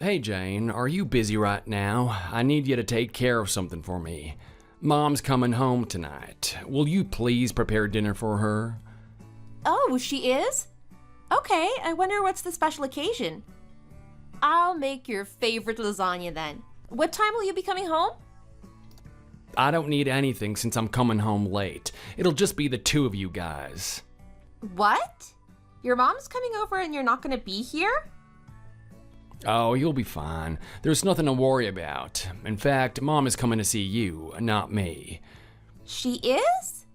Hey Jane, are you busy right now? I need you to take care of something for me. Mom's coming home tonight. Will you please prepare dinner for her? Oh, she is? Okay, I wonder what's the special occasion. I'll make your favorite lasagna then. What time will you be coming home? I don't need anything since I'm coming home late. It'll just be the two of you guys. What? Your mom's coming over and you're not gonna be here? Oh, you'll be fine. There's nothing to worry about. In fact, Mom is coming to see you, not me. She is?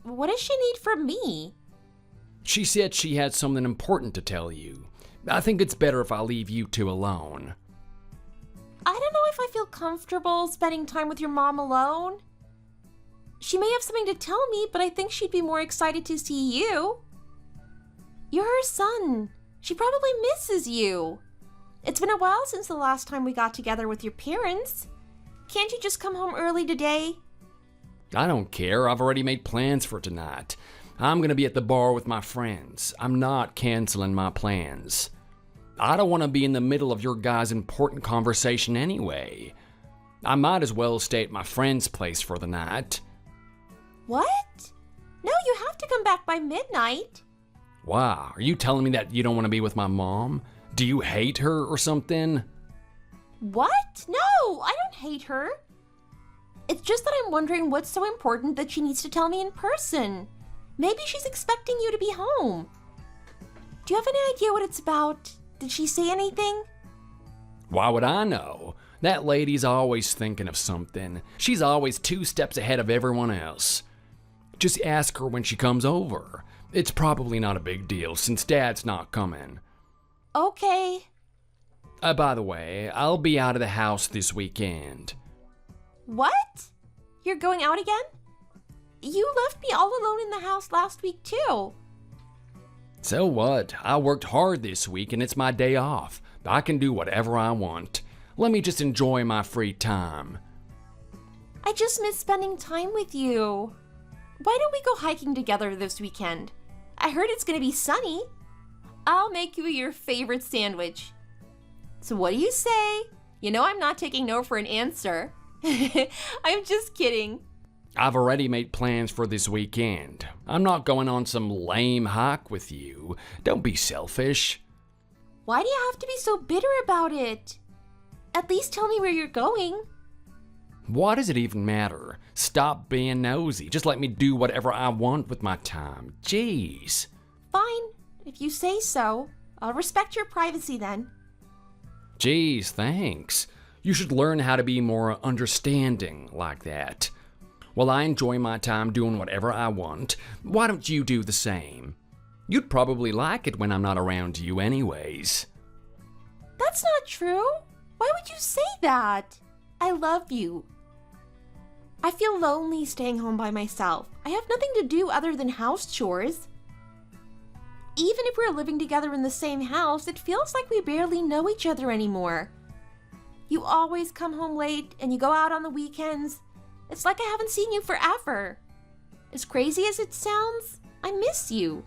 What does she need from me? She said she had something important to tell you. I think it's better if I leave you two alone. I don't know if I feel comfortable spending time with your mom alone. She may have something to tell me, but I think she'd be more excited to see you. You're her son. She probably misses you. It's been a while since the last time we got together with your parents. Can't you just come home early today? I don't care. I've already made plans for tonight. I'm gonna be at the bar with my friends. I'm not canceling my plans. I don't want to be in the middle of your guys' important conversation anyway. I might as well stay at my friend's place for the night. What? No, you have to come back by midnight. Wow, are you telling me that you don't want to be with my mom? Do you hate her or something? What? No, I don't hate her. It's just that I'm wondering what's so important that she needs to tell me in person. Maybe she's expecting you to be home. Do you have any idea what it's about? Did she say anything? Why would I know? That lady's always thinking of something. She's always 2 steps ahead of everyone else. Just ask her when she comes over. It's probably not a big deal since Dad's not coming. Okay. By the way, I'll be out of the house this weekend. What? You're going out again? You left me all alone in the house last week too. So what? I worked hard this week and it's my day off. I can do whatever I want. Let me just enjoy my free time. I just miss spending time with you. Why don't we go hiking together this weekend? I heard it's gonna be sunny. I'll make you your favorite sandwich. So what do you say? You know I'm not taking no for an answer. I'm just kidding. I've already made plans for this weekend. I'm not going on some lame hike with you. Don't be selfish. Why do you have to be so bitter about it? At least tell me where you're going. Why does it even matter? Stop being nosy. Just let me do whatever I want with my time. Jeez. Fine. If you say so, I'll respect your privacy then. Jeez, thanks. You should learn how to be more understanding like that. While I enjoy my time doing whatever I want, why don't you do the same? You'd probably like it when I'm not around you anyways. That's not true. Why would you say that? I love you. I feel lonely staying home by myself. I have nothing to do other than house chores. Even if we're living together in the same house, it feels like we barely know each other anymore. You always come home late and you go out on the weekends. It's like I haven't seen you forever. As crazy as it sounds, I miss you.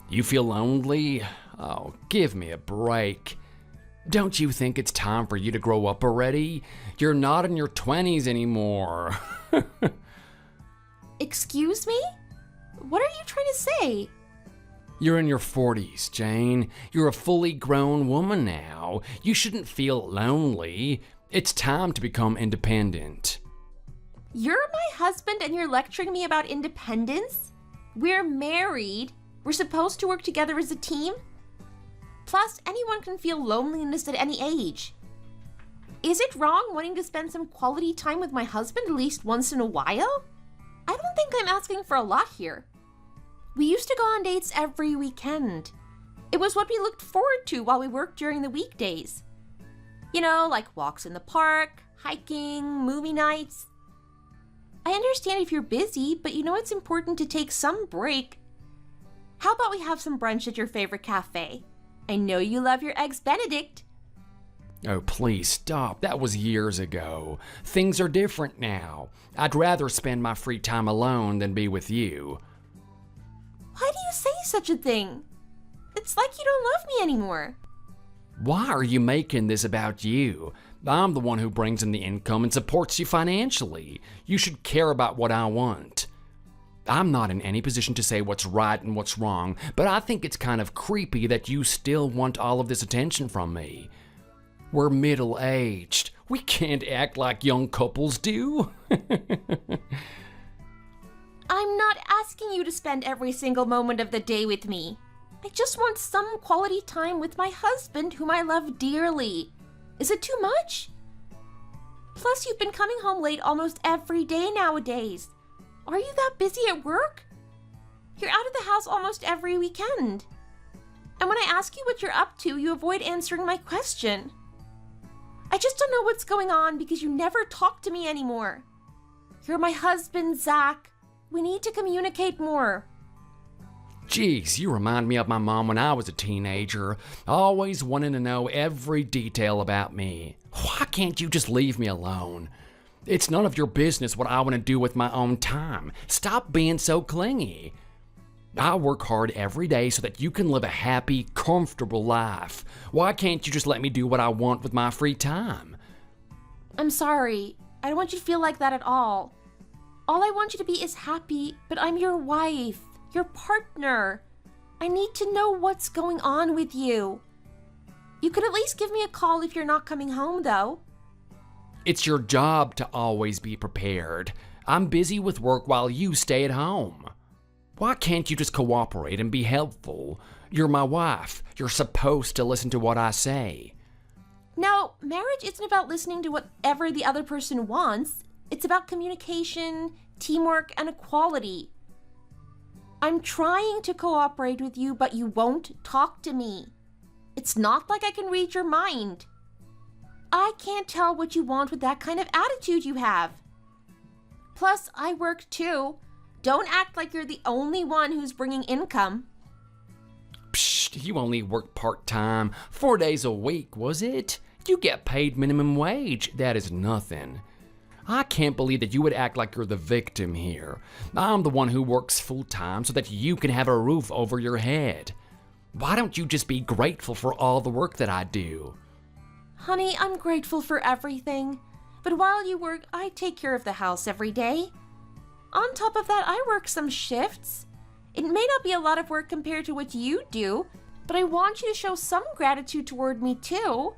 You feel lonely? Oh, give me a break. Don't you think it's time for you to grow up already? You're not in your 20s anymore. Excuse me? What are you trying to say? You're in your 40s, Jane. You're a fully grown woman now. You shouldn't feel lonely. It's time to become independent. You're my husband and you're lecturing me about independence? We're married. We're supposed to work together as a team. Plus, anyone can feel loneliness at any age. Is it wrong wanting to spend some quality time with my husband at least once in a while? I don't think I'm asking for a lot here. We used to go on dates every weekend. It was what we looked forward to while we worked during the weekdays. You know, like walks in the park, hiking, movie nights. I understand if you're busy, but you know it's important to take some break. How about we have some brunch at your favorite cafe? I know you love your Eggs Benedict. Oh, please stop. That was years ago. Things are different now. I'd rather spend my free time alone than be with you. Why do you say such a thing? It's like you don't love me anymore. Why are you making this about you? I'm the one who brings in the income and supports you financially. You should care about what I want. I'm not in any position to say what's right and what's wrong, but I think it's kind of creepy that you still want all of this attention from me. We're middle-aged. We can't act like young couples do. I'm not asking you to spend every single moment of the day with me. I just want some quality time with my husband, whom I love dearly. Is it too much? Plus, you've been coming home late almost every day nowadays. Are you that busy at work? You're out of the house almost every weekend. And when I ask you what you're up to, you avoid answering my question. I just don't know what's going on because you never talk to me anymore. You're my husband, Zach. We need to communicate more. Geez, you remind me of my mom when I was a teenager, always wanting to know every detail about me. Why can't you just leave me alone? It's none of your business what I want to do with my own time. Stop being so clingy. I work hard every day so that you can live a happy, comfortable life. Why can't you just let me do what I want with my free time? I'm sorry. I don't want you to feel like that at all. All I want you to be is happy, but I'm your wife, your partner. I need to know what's going on with you. You could at least give me a call if you're not coming home, though. It's your job to always be prepared. I'm busy with work while you stay at home. Why can't you just cooperate and be helpful? You're my wife. You're supposed to listen to what I say. No, marriage isn't about listening to whatever the other person wants. It's about communication, teamwork, and equality. I'm trying to cooperate with you, but you won't talk to me. It's not like I can read your mind. I can't tell what you want with that kind of attitude you have. Plus, I work too. Don't act like you're the only one who's bringing income. Psst, you only work part-time, 4 days a week, was it? You get paid minimum wage. That is nothing. I can't believe that you would act like you're the victim here. I'm the one who works full-time so that you can have a roof over your head. Why don't you just be grateful for all the work that I do? Honey, I'm grateful for everything. But while you work, I take care of the house every day. On top of that, I work some shifts. It may not be a lot of work compared to what you do, but I want you to show some gratitude toward me too.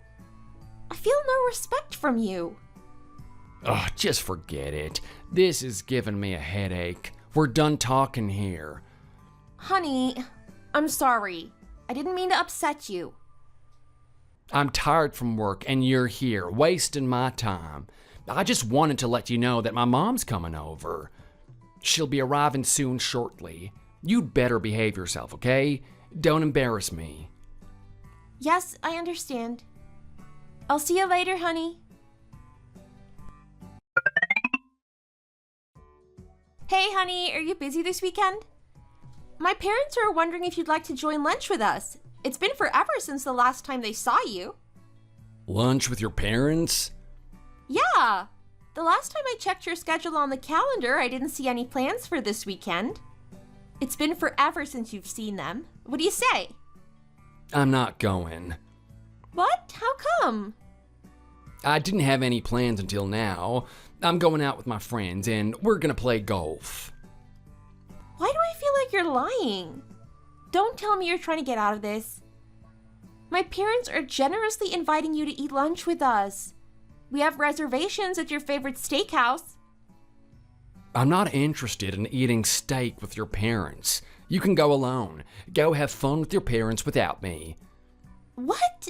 I feel no respect from you. Oh, just forget it. This is giving me a headache. We're done talking here. Honey, I'm sorry. I didn't mean to upset you. I'm tired from work and you're here, wasting my time. I just wanted to let you know that my mom's coming over. She'll be arriving soon shortly. You'd better behave yourself, okay? Don't embarrass me. Yes, I understand. I'll see you later, honey. Hey, honey, are you busy this weekend? My parents are wondering if you'd like to join lunch with us. It's been forever since the last time they saw you. Lunch with your parents? Yeah. The last time I checked your schedule on the calendar, I didn't see any plans for this weekend. It's been forever since you've seen them. What do you say? I'm not going. What? How come? I didn't have any plans until now. I'm going out with my friends and we're gonna play golf. Why do I feel like you're lying? Don't tell me you're trying to get out of this. My parents are generously inviting you to eat lunch with us. We have reservations at your favorite steakhouse. I'm not interested in eating steak with your parents. You can go alone. Go have fun with your parents without me. What?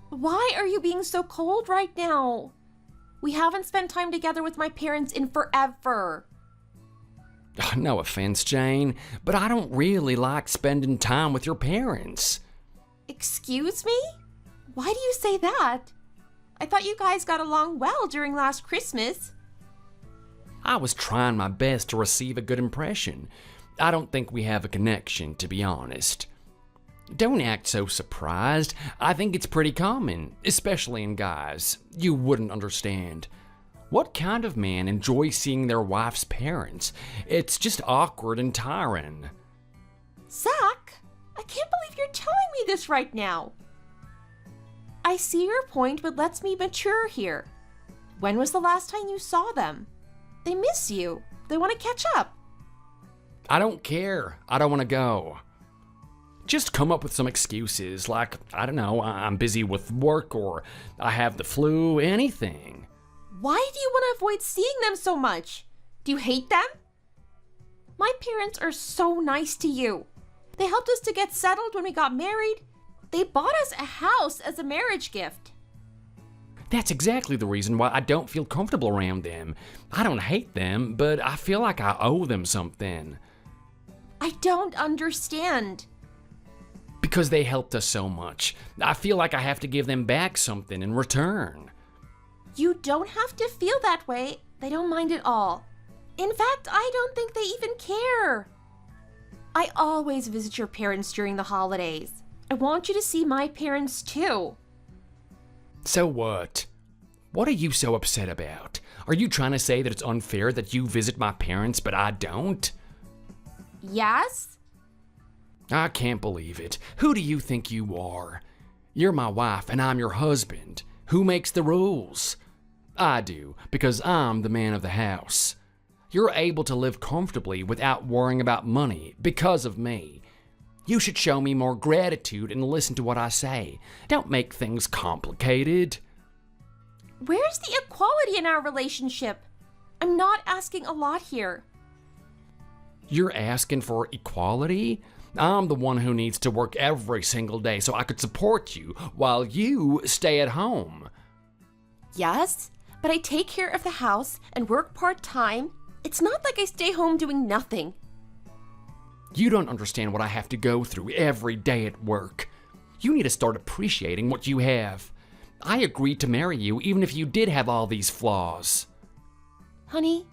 Why are you being so cold right now? We haven't spent time together with my parents in forever. No offense, Jane, but I don't really like spending time with your parents. Excuse me? Why do you say that? I thought you guys got along well during last Christmas. I was trying my best to receive a good impression. I don't think we have a connection, to be honest. Don't act so surprised. I think it's pretty common, especially in guys. You wouldn't understand. What kind of man enjoys seeing their wife's parents? It's just awkward and tiring. Zach, I can't believe you're telling me this right now. I see your point, but let's be mature here. When was the last time you saw them? They miss you. They want to catch up. I don't care. I don't want to go. Just come up with some excuses like, I don't know, I'm busy with work or I have the flu, anything. Why do you want to avoid seeing them so much? Do you hate them? My parents are so nice to you. They helped us to get settled when we got married. They bought us a house as a marriage gift. That's exactly the reason why I don't feel comfortable around them. I don't hate them, but I feel like I owe them something. I don't understand. Because they helped us so much. I feel like I have to give them back something in return. You don't have to feel that way. They don't mind at all. In fact, I don't think they even care. I always visit your parents during the holidays. I want you to see my parents too. So what? What are you so upset about? Are you trying to say that it's unfair that you visit my parents but I don't? Yes? I can't believe it. Who do you think you are? You're my wife and I'm your husband. Who makes the rules? I do, because I'm the man of the house. You're able to live comfortably without worrying about money because of me. You should show me more gratitude and listen to what I say. Don't make things complicated. Where's the equality in our relationship? I'm not asking a lot here. You're asking for equality? I'm the one who needs to work every single day so I could support you while you stay at home. Yes, but I take care of the house and work part-time. It's not like I stay home doing nothing. You don't understand what I have to go through every day at work. You need to start appreciating what you have. I agreed to marry you even if you did have all these flaws. Honey,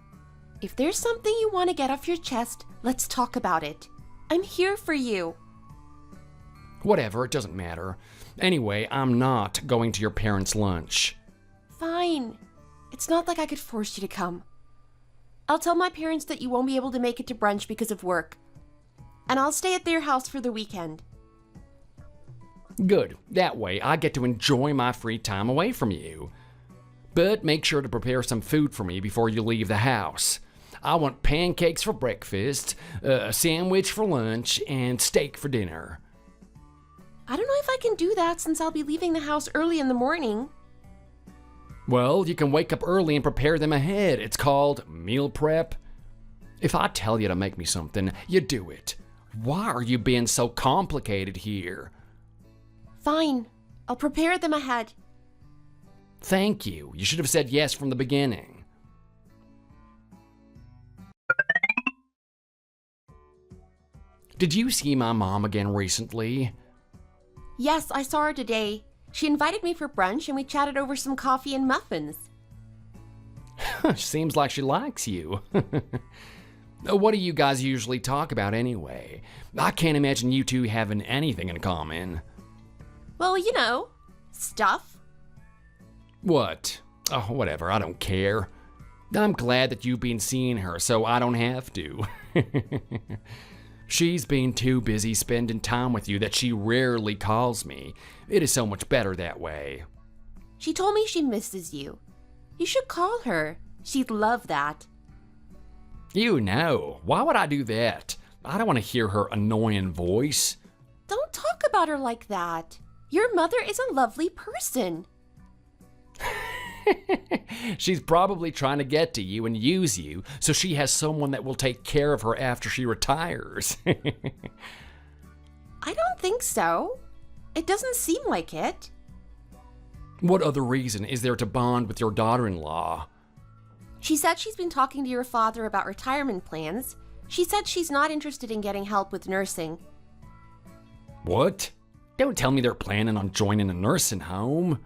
if there's something you want to get off your chest, let's talk about it. I'm here for you. Whatever, it doesn't matter. Anyway, I'm not going to your parents' lunch. Fine. It's not like I could force you to come. I'll tell my parents that you won't be able to make it to brunch because of work. And I'll stay at their house for the weekend. Good. That way, I get to enjoy my free time away from you. But make sure to prepare some food for me before you leave the house. I want pancakes for breakfast, a sandwich for lunch, and steak for dinner. I don't know if I can do that since I'll be leaving the house early in the morning. Well, you can wake up early and prepare them ahead. It's called meal prep. If I tell you to make me something, you do it. Why are you being so complicated here? Fine. I'll prepare them ahead. Thank you. You should have said yes from the beginning. Did you see my mom again recently? Yes, I saw her today. She invited me for brunch and we chatted over some coffee and muffins. Seems like she likes you. What do you guys usually talk about anyway? I can't imagine you two having anything in common. Well, you know, stuff. What? Oh, whatever, I don't care. I'm glad that you've been seeing her so I don't have to. She's been too busy spending time with you that she rarely calls me. It is so much better that way. She told me she misses you. You should call her. She'd love that. You know, why would I do that? I don't want to hear her annoying voice. Don't talk about her like that. Your mother is a lovely person. She's probably trying to get to you and use you so she has someone that will take care of her after she retires. I don't think so. It doesn't seem like it. What other reason is there to bond with your daughter-in-law? She said she's been talking to your father about retirement plans. She said she's not interested in getting help with nursing. What? Don't tell me they're planning on joining a nursing home.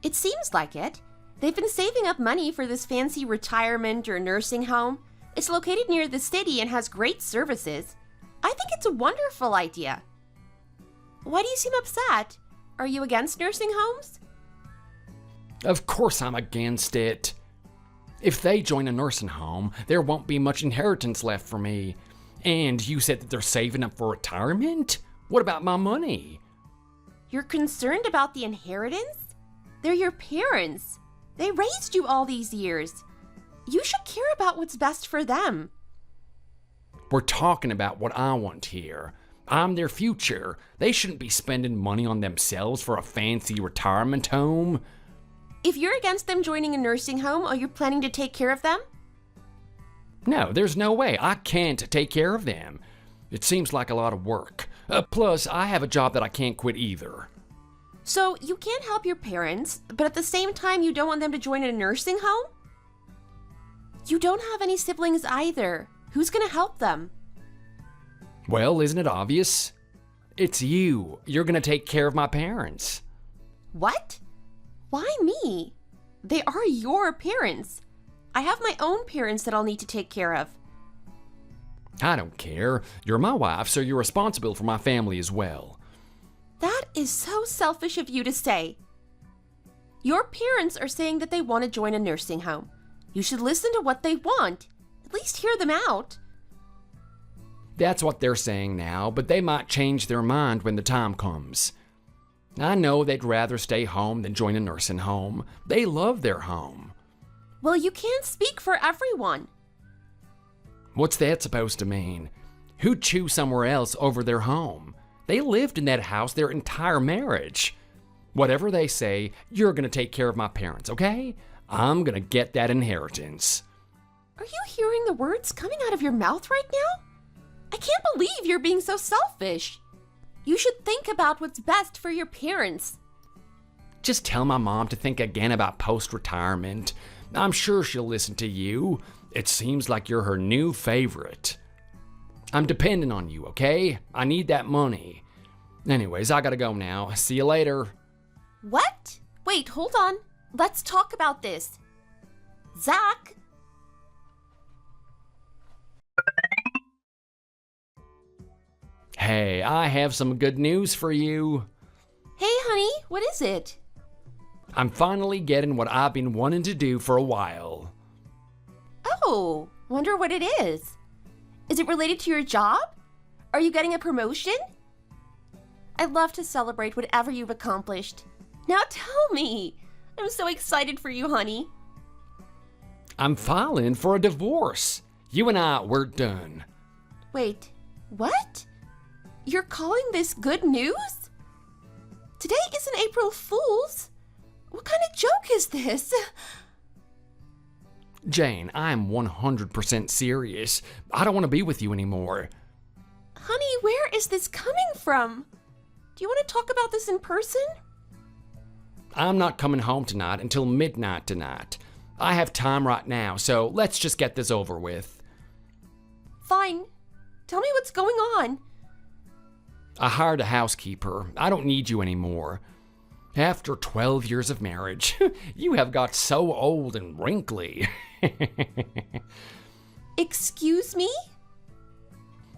It seems like it. They've been saving up money for this fancy retirement or nursing home. It's located near the city and has great services. I think it's a wonderful idea. Why do you seem upset? Are you against nursing homes? Of course I'm against it. If they join a nursing home, there won't be much inheritance left for me. And you said that they're saving up for retirement? What about my money? You're concerned about the inheritance? They're your parents. They raised you all these years. You should care about what's best for them. We're talking about what I want here. I'm their future. They shouldn't be spending money on themselves for a fancy retirement home. If you're against them joining a nursing home, are you planning to take care of them? No, there's no way. I can't take care of them. It seems like a lot of work. Plus, I have a job that I can't quit either. So you can't help your parents, but at the same time you don't want them to join a nursing home? You don't have any siblings either. Who's gonna help them? Well, isn't it obvious? It's you. You're gonna take care of my parents. What? Why me? They are your parents. I have my own parents that I'll need to take care of. I don't care. You're my wife, so you're responsible for my family as well. That is so selfish of you to say. Your parents are saying that they want to join a nursing home. You should listen to what they want. At least hear them out. That's what they're saying now, but they might change their mind when the time comes. I know they'd rather stay home than join a nursing home. They love their home. Well, you can't speak for everyone. What's that supposed to mean? Who'd choose somewhere else over their home? They lived in that house their entire marriage. Whatever they say, you're gonna take care of my parents, okay? I'm gonna get that inheritance. Are you hearing the words coming out of your mouth right now? I can't believe you're being so selfish. You should think about what's best for your parents. Just tell my mom to think again about post-retirement. I'm sure she'll listen to you. It seems like you're her new favorite. I'm depending on you, okay? I need that money. Anyways, I gotta go now. See you later. What? Wait, hold on. Let's talk about this. Zach? Hey, I have some good news for you. Hey, honey, what is it? I'm finally getting what I've been wanting to do for a while. Oh, wonder what it is. Is it related to your job? Are you getting a promotion? I'd love to celebrate whatever you've accomplished. Now tell me. I'm so excited for you, honey. I'm filing for a divorce. You and I, we're done. Wait, what? You're calling this good news? Today isn't April Fool's. What kind of joke is this? Jane, I'm 100% serious. I don't want to be with you anymore. Honey, where is this coming from? Do you want to talk about this in person? I'm not coming home tonight until midnight tonight. I have time right now, so let's just get this over with. Fine. Tell me what's going on. I hired a housekeeper. I don't need you anymore. After 12 years of marriage, you have got so old and wrinkly. Excuse me?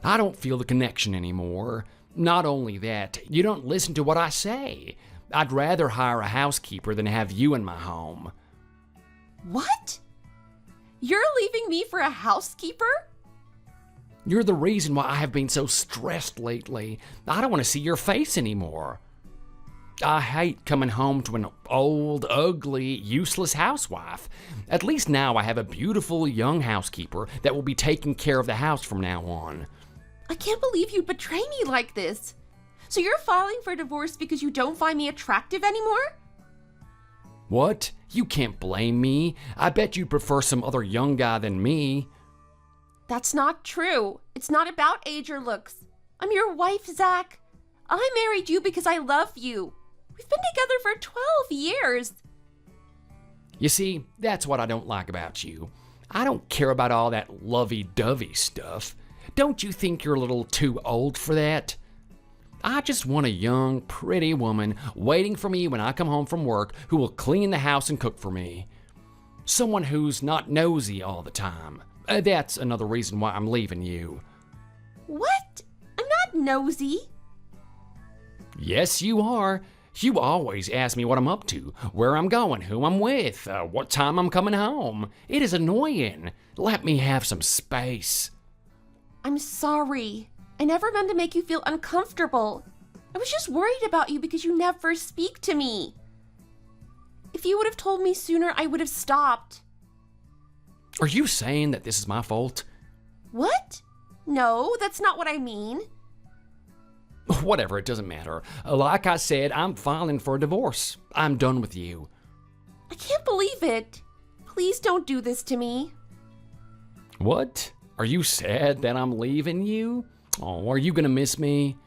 I don't feel the connection anymore. Not only that, you don't listen to what I say. I'd rather hire a housekeeper than have you in my home. What? You're leaving me for a housekeeper? You're the reason why I have been so stressed lately. I don't want to see your face anymore. I hate coming home to an old, ugly, useless housewife. At least now I have a beautiful young housekeeper that will be taking care of the house from now on. I can't believe you'd betray me like this. So you're filing for divorce because you don't find me attractive anymore? What? You can't blame me. I bet you'd prefer some other young guy than me. That's not true. It's not about age or looks. I'm your wife, Zach. I married you because I love you. We've been together for 12 years. You see, that's what I don't like about you. I don't care about all that lovey-dovey stuff. Don't you think you're a little too old for that? I just want a young, pretty woman waiting for me when I come home from work who will clean the house and cook for me. Someone who's not nosy all the time. That's another reason why I'm leaving you. What? I'm not nosy. Yes, you are. You always ask me what I'm up to, where I'm going, who I'm with, what time I'm coming home. It is annoying. Let me have some space. I'm sorry. I never meant to make you feel uncomfortable. I was just worried about you because you never speak to me. If you would have told me sooner, I would have stopped. Are you saying that this is my fault? What? No, that's not what I mean. Whatever, it doesn't matter. Like I said, I'm filing for a divorce. I'm done with you. I can't believe it. Please don't do this to me. What? Are you sad that I'm leaving you? Oh, are you gonna miss me?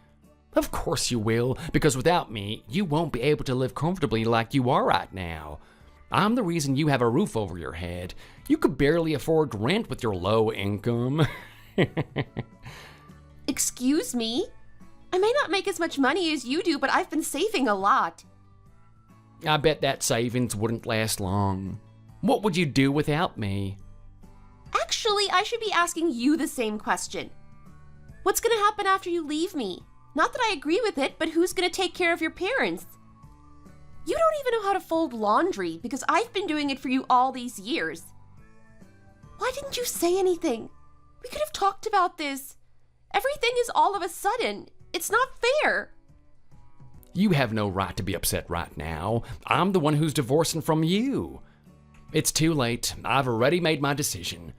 Of course you will, because without me, you won't be able to live comfortably like you are right now. I'm the reason you have a roof over your head. You could barely afford rent with your low income. Excuse me? I may not make as much money as you do, but I've been saving a lot. I bet that savings wouldn't last long. What would you do without me? Actually, I should be asking you the same question. What's gonna happen after you leave me? Not that I agree with it, but who's gonna take care of your parents? You don't even know how to fold laundry because I've been doing it for you all these years. Why didn't you say anything? We could have talked about this. Everything is all of a sudden. It's not fair. You have no right to be upset right now. I'm the one who's divorcing from you. It's too late. I've already made my decision.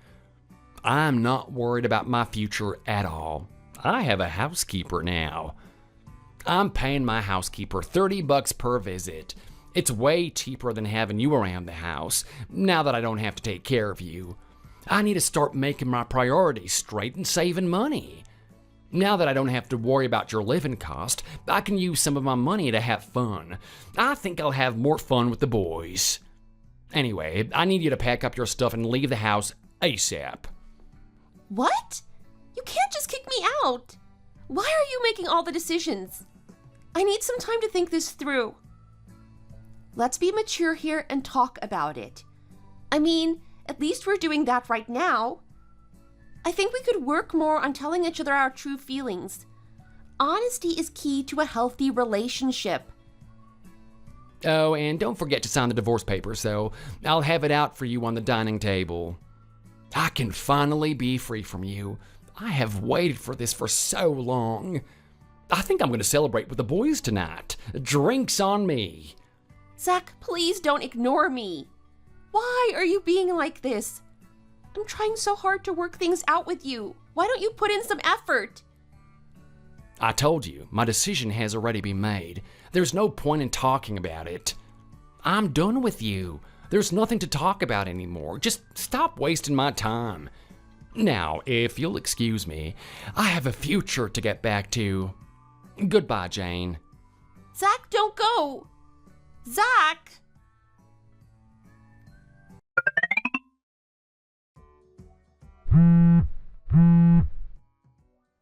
I'm not worried about my future at all. I have a housekeeper now. I'm paying my housekeeper $30 per visit. It's way cheaper than having you around the house, now that I don't have to take care of you. I need to start making my priorities straight and saving money. Now that I don't have to worry about your living cost, I can use some of my money to have fun. I think I'll have more fun with the boys. Anyway, I need you to pack up your stuff and leave the house ASAP. What? You can't just kick me out. Why are you making all the decisions? I need some time to think this through. Let's be mature here and talk about it. I mean, at least we're doing that right now. I think we could work more on telling each other our true feelings. Honesty is key to a healthy relationship. Oh, and don't forget to sign the divorce papers, though. I'll have it out for you on the dining table. I can finally be free from you. I have waited for this for so long. I think I'm going to celebrate with the boys tonight. Drinks on me. Zach, please don't ignore me. Why are you being like this? I'm trying so hard to work things out with you. Why don't you put in some effort? I told you, my decision has already been made. There's no point in talking about it. I'm done with you. There's nothing to talk about anymore. Just stop wasting my time. Now, if you'll excuse me, I have a future to get back to. Goodbye, Jane. Zach, don't go. Zach!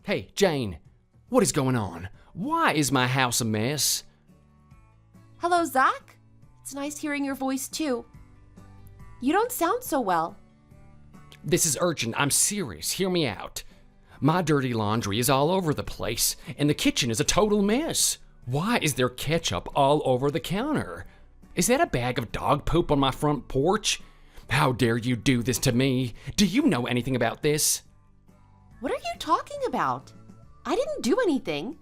Hey, Jane, what is going on? Why is my house a mess? Hello, Zach. It's nice hearing your voice, too. You don't sound so well. This is urgent. I'm serious. Hear me out. My dirty laundry is all over the place, and the kitchen is a total mess. Why is there ketchup all over the counter? Is that a bag of dog poop on my front porch? How dare you do this to me? Do you know anything about this? What are you talking about? I didn't do anything.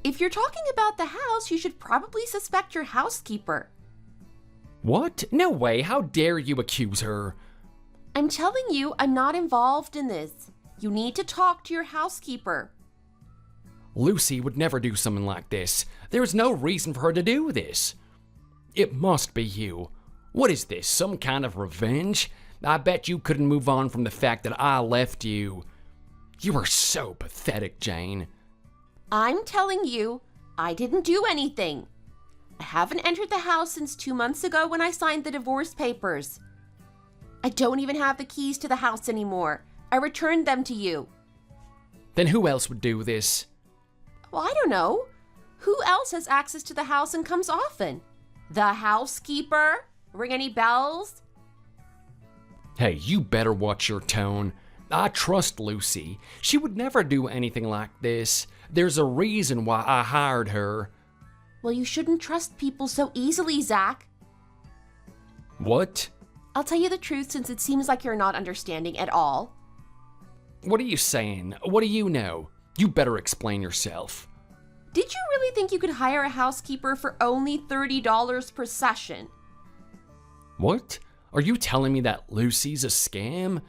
If you're talking about the house, you should probably suspect your housekeeper. What? No way. How dare you accuse her? I'm telling you, I'm not involved in this. You need to talk to your housekeeper. Lucy would never do something like this. There's no reason for her to do this. It must be you. What is this, some kind of revenge? I bet you couldn't move on from the fact that I left you. You are so pathetic, Jane. I'm telling you, I didn't do anything. I haven't entered the house since 2 months ago when I signed the divorce papers. I don't even have the keys to the house anymore. I returned them to you. Then who else would do this? Well, I don't know. Who else has access to the house and comes often? The housekeeper? Ring any bells? Hey, you better watch your tone. I trust Lucy. She would never do anything like this. There's a reason why I hired her. Well, you shouldn't trust people so easily, Zach. What? I'll tell you the truth since it seems like you're not understanding at all. What are you saying? What do you know? You better explain yourself. Did you really think you could hire a housekeeper for only $30 per session? What? Are you telling me that Lucy's a scam?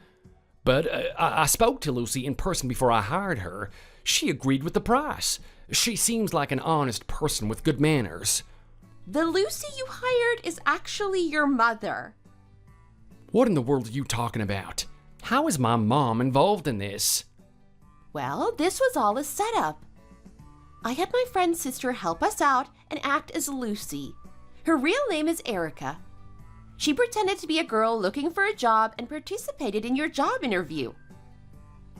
But I spoke to Lucy in person before I hired her. She agreed with the price. She seems like an honest person with good manners. The Lucy you hired is actually your mother. What in the world are you talking about? How is my mom involved in this? Well, this was all a setup. I had my friend's sister help us out and act as Lucy. Her real name is Erica. She pretended to be a girl looking for a job and participated in your job interview.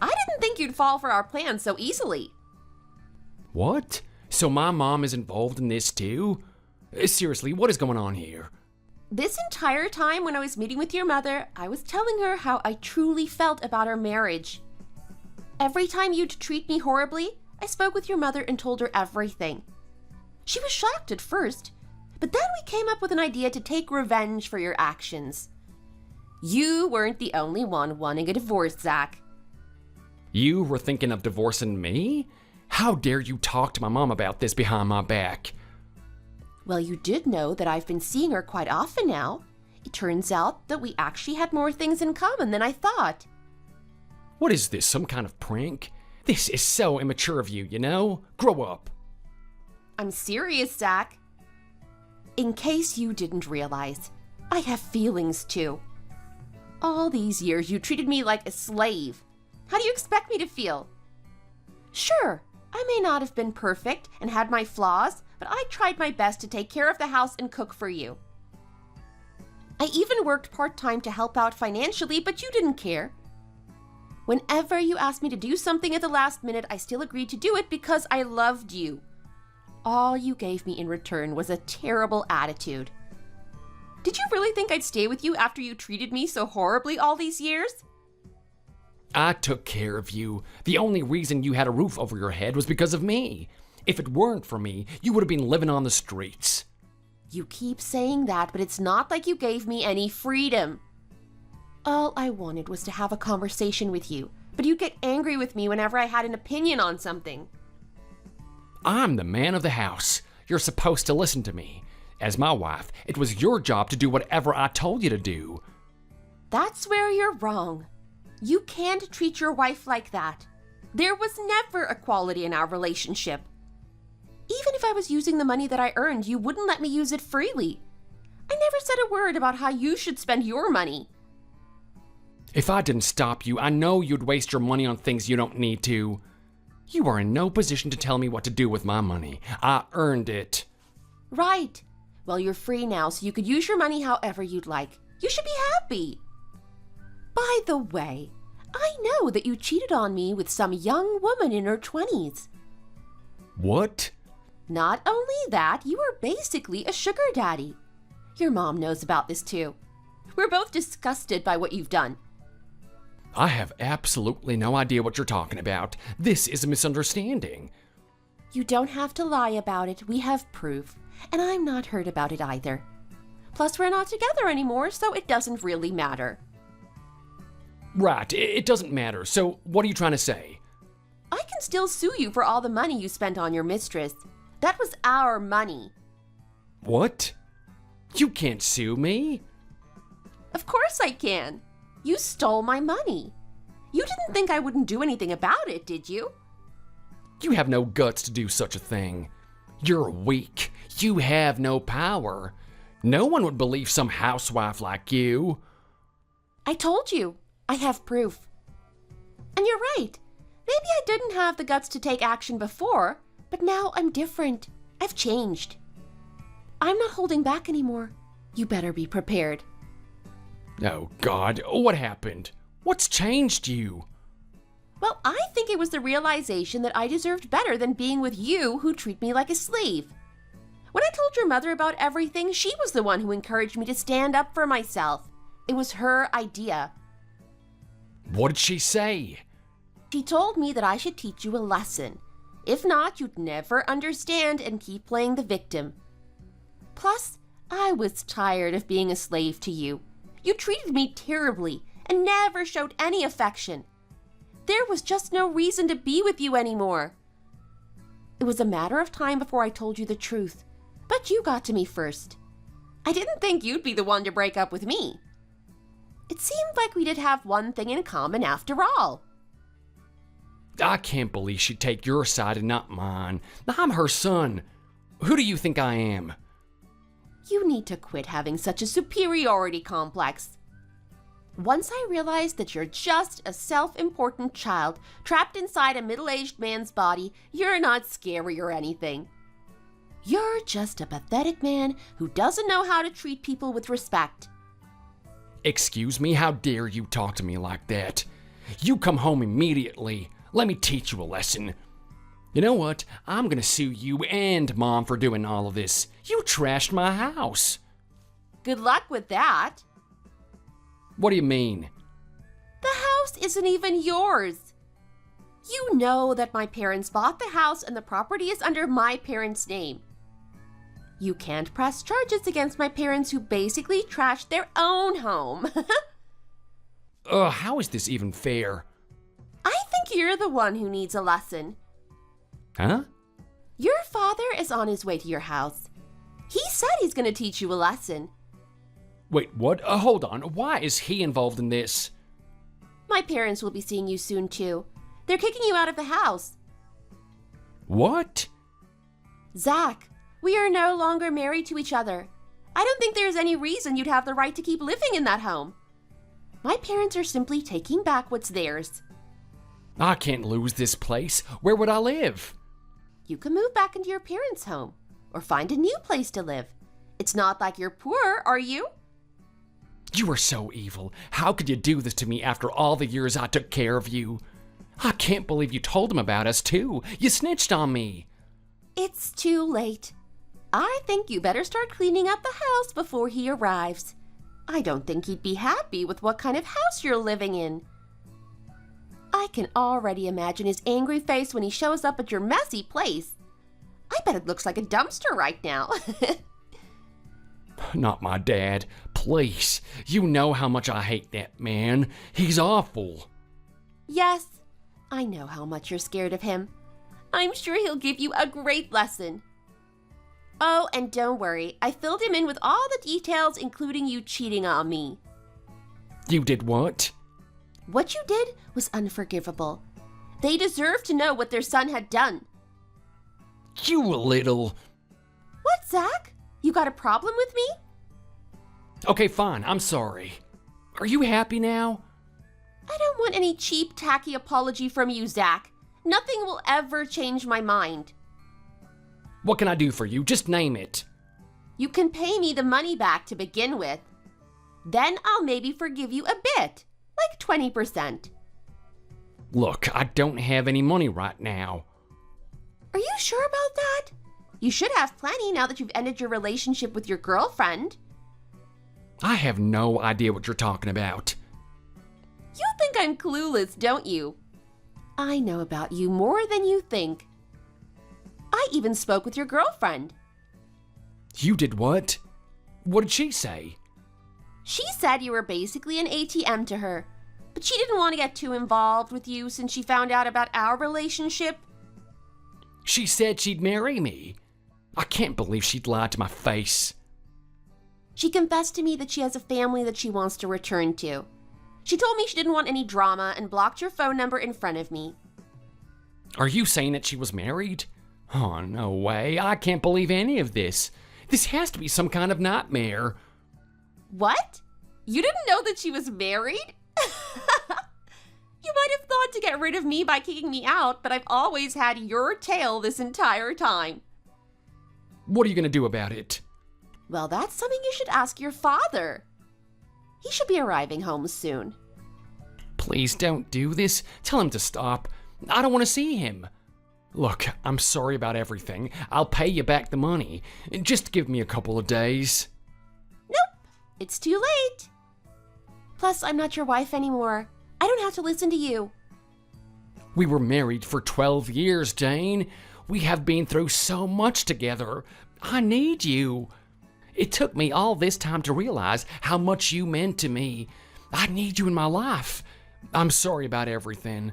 I didn't think you'd fall for our plan so easily. What? So my mom is involved in this too? Seriously, what is going on here? This entire time when I was meeting with your mother, I was telling her how I truly felt about our marriage. Every time you'd treat me horribly, I spoke with your mother and told her everything. She was shocked at first, but then we came up with an idea to take revenge for your actions. You weren't the only one wanting a divorce, Zach. You were thinking of divorcing me? How dare you talk to my mom about this behind my back? Well, you did know that I've been seeing her quite often now. It turns out that we actually had more things in common than I thought. What is this, some kind of prank? This is so immature of you, you know? Grow up. I'm serious, Zach. In case you didn't realize, I have feelings too. All these years you treated me like a slave. How do you expect me to feel? Sure, I may not have been perfect and had my flaws, but I tried my best to take care of the house and cook for you. I even worked part-time to help out financially, but you didn't care. Whenever you asked me to do something at the last minute, I still agreed to do it because I loved you. All you gave me in return was a terrible attitude. Did you really think I'd stay with you after you treated me so horribly all these years? I took care of you. The only reason you had a roof over your head was because of me. If it weren't for me, you would have been living on the streets. You keep saying that, but it's not like you gave me any freedom. All I wanted was to have a conversation with you, but you'd get angry with me whenever I had an opinion on something. I'm the man of the house. You're supposed to listen to me. As my wife, it was your job to do whatever I told you to do. That's where you're wrong. You can't treat your wife like that. There was never equality in our relationship. Even if I was using the money that I earned, you wouldn't let me use it freely. I never said a word about how you should spend your money. If I didn't stop you, I know you'd waste your money on things you don't need to. You are in no position to tell me what to do with my money. I earned it. Right. Well, you're free now, so you could use your money however you'd like. You should be happy. By the way, I know that you cheated on me with some young woman in her 20s. What? Not only that, you were basically a sugar daddy. Your mom knows about this too. We're both disgusted by what you've done. I have absolutely no idea what you're talking about. This is a misunderstanding. You don't have to lie about it. We have proof. And I'm not hurt about it either. Plus, we're not together anymore, so it doesn't really matter. Right, it doesn't matter. So what are you trying to say? I can still sue you for all the money you spent on your mistress. That was our money. What? You can't sue me. Of course I can. You stole my money. You didn't think I wouldn't do anything about it, did you? You have no guts to do such a thing. You're weak. You have no power. No one would believe some housewife like you. I told you. I have proof. And you're right. Maybe I didn't have the guts to take action before, but now I'm different. I've changed. I'm not holding back anymore. You better be prepared. Oh, God, what happened? What's changed you? Well, I think it was the realization that I deserved better than being with you who treat me like a slave. When I told your mother about everything, she was the one who encouraged me to stand up for myself. It was her idea. What did she say? She told me that I should teach you a lesson. If not, you'd never understand and keep playing the victim. Plus, I was tired of being a slave to you. You treated me terribly and never showed any affection. There was just no reason to be with you anymore. It was a matter of time before I told you the truth, but you got to me first. I didn't think you'd be the one to break up with me. It seemed like we did have one thing in common after all. I can't believe she'd take your side and not mine. I'm her son. Who do you think I am? You need to quit having such a superiority complex. Once I realized that you're just a self-important child trapped inside a middle-aged man's body, you're not scary or anything. You're just a pathetic man who doesn't know how to treat people with respect. Excuse me, how dare you talk to me like that? You come home immediately. Let me teach you a lesson. You know what? I'm gonna sue you and Mom for doing all of this. You trashed my house. Good luck with that. What do you mean? The house isn't even yours. You know that my parents bought the house and the property is under my parents' name. You can't press charges against my parents who basically trashed their own home. How is this even fair? I think you're the one who needs a lesson. Huh? Your father is on his way to your house. He said he's going to teach you a lesson. Wait, what? Hold on. Why is he involved in this? My parents will be seeing you soon, too. They're kicking you out of the house. What? Zach, we are no longer married to each other. I don't think there's any reason you'd have the right to keep living in that home. My parents are simply taking back what's theirs. I can't lose this place. Where would I live? You can move back into your parents' home or find a new place to live. It's not like you're poor, are you? You are so evil. How could you do this to me after all the years I took care of you? I can't believe you told him about us, too. You snitched on me. It's too late. I think you better start cleaning up the house before he arrives. I don't think he'd be happy with what kind of house you're living in. I can already imagine his angry face when he shows up at your messy place. I bet it looks like a dumpster right now. Not my dad. Please. You know how much I hate that man. He's awful. Yes, I know how much you're scared of him. I'm sure he'll give you a great lesson. Oh, and don't worry, I filled him in with all the details, including you cheating on me. You did what? What you did was unforgivable. They deserve to know what their son had done. You little... What, Zach? You got a problem with me? Okay, fine. I'm sorry. Are you happy now? I don't want any cheap, tacky apology from you, Zach. Nothing will ever change my mind. What can I do for you? Just name it. You can pay me the money back to begin with. Then I'll maybe forgive you a bit, like 20%. Look, I don't have any money right now. Are you sure about that? You should have plenty now that you've ended your relationship with your girlfriend. I have no idea what you're talking about. You think I'm clueless, don't you? I know about you more than you think. I even spoke with your girlfriend. You did what? What did she say? She said you were basically an ATM to her, but she didn't want to get too involved with you since she found out about our relationship. She said she'd marry me. I can't believe she'd lied to my face. She confessed to me that she has a family that she wants to return to. She told me she didn't want any drama and blocked your phone number in front of me. Are you saying that she was married? Oh, no way. I can't believe any of this. This has to be some kind of nightmare. What? You didn't know that she was married? You might have thought to get rid of me by kicking me out, but I've always had your tail this entire time. What are you going to do about it? Well, that's something you should ask your father. He should be arriving home soon. Please don't do this. Tell him to stop. I don't want to see him. Look, I'm sorry about everything. I'll pay you back the money. Just give me a couple of days. Nope, it's too late. Plus, I'm not your wife anymore. I don't have to listen to you. We were married for 12 years, Jane. We have been through so much together. I need you. It took me all this time to realize how much you meant to me. I need you in my life. I'm sorry about everything.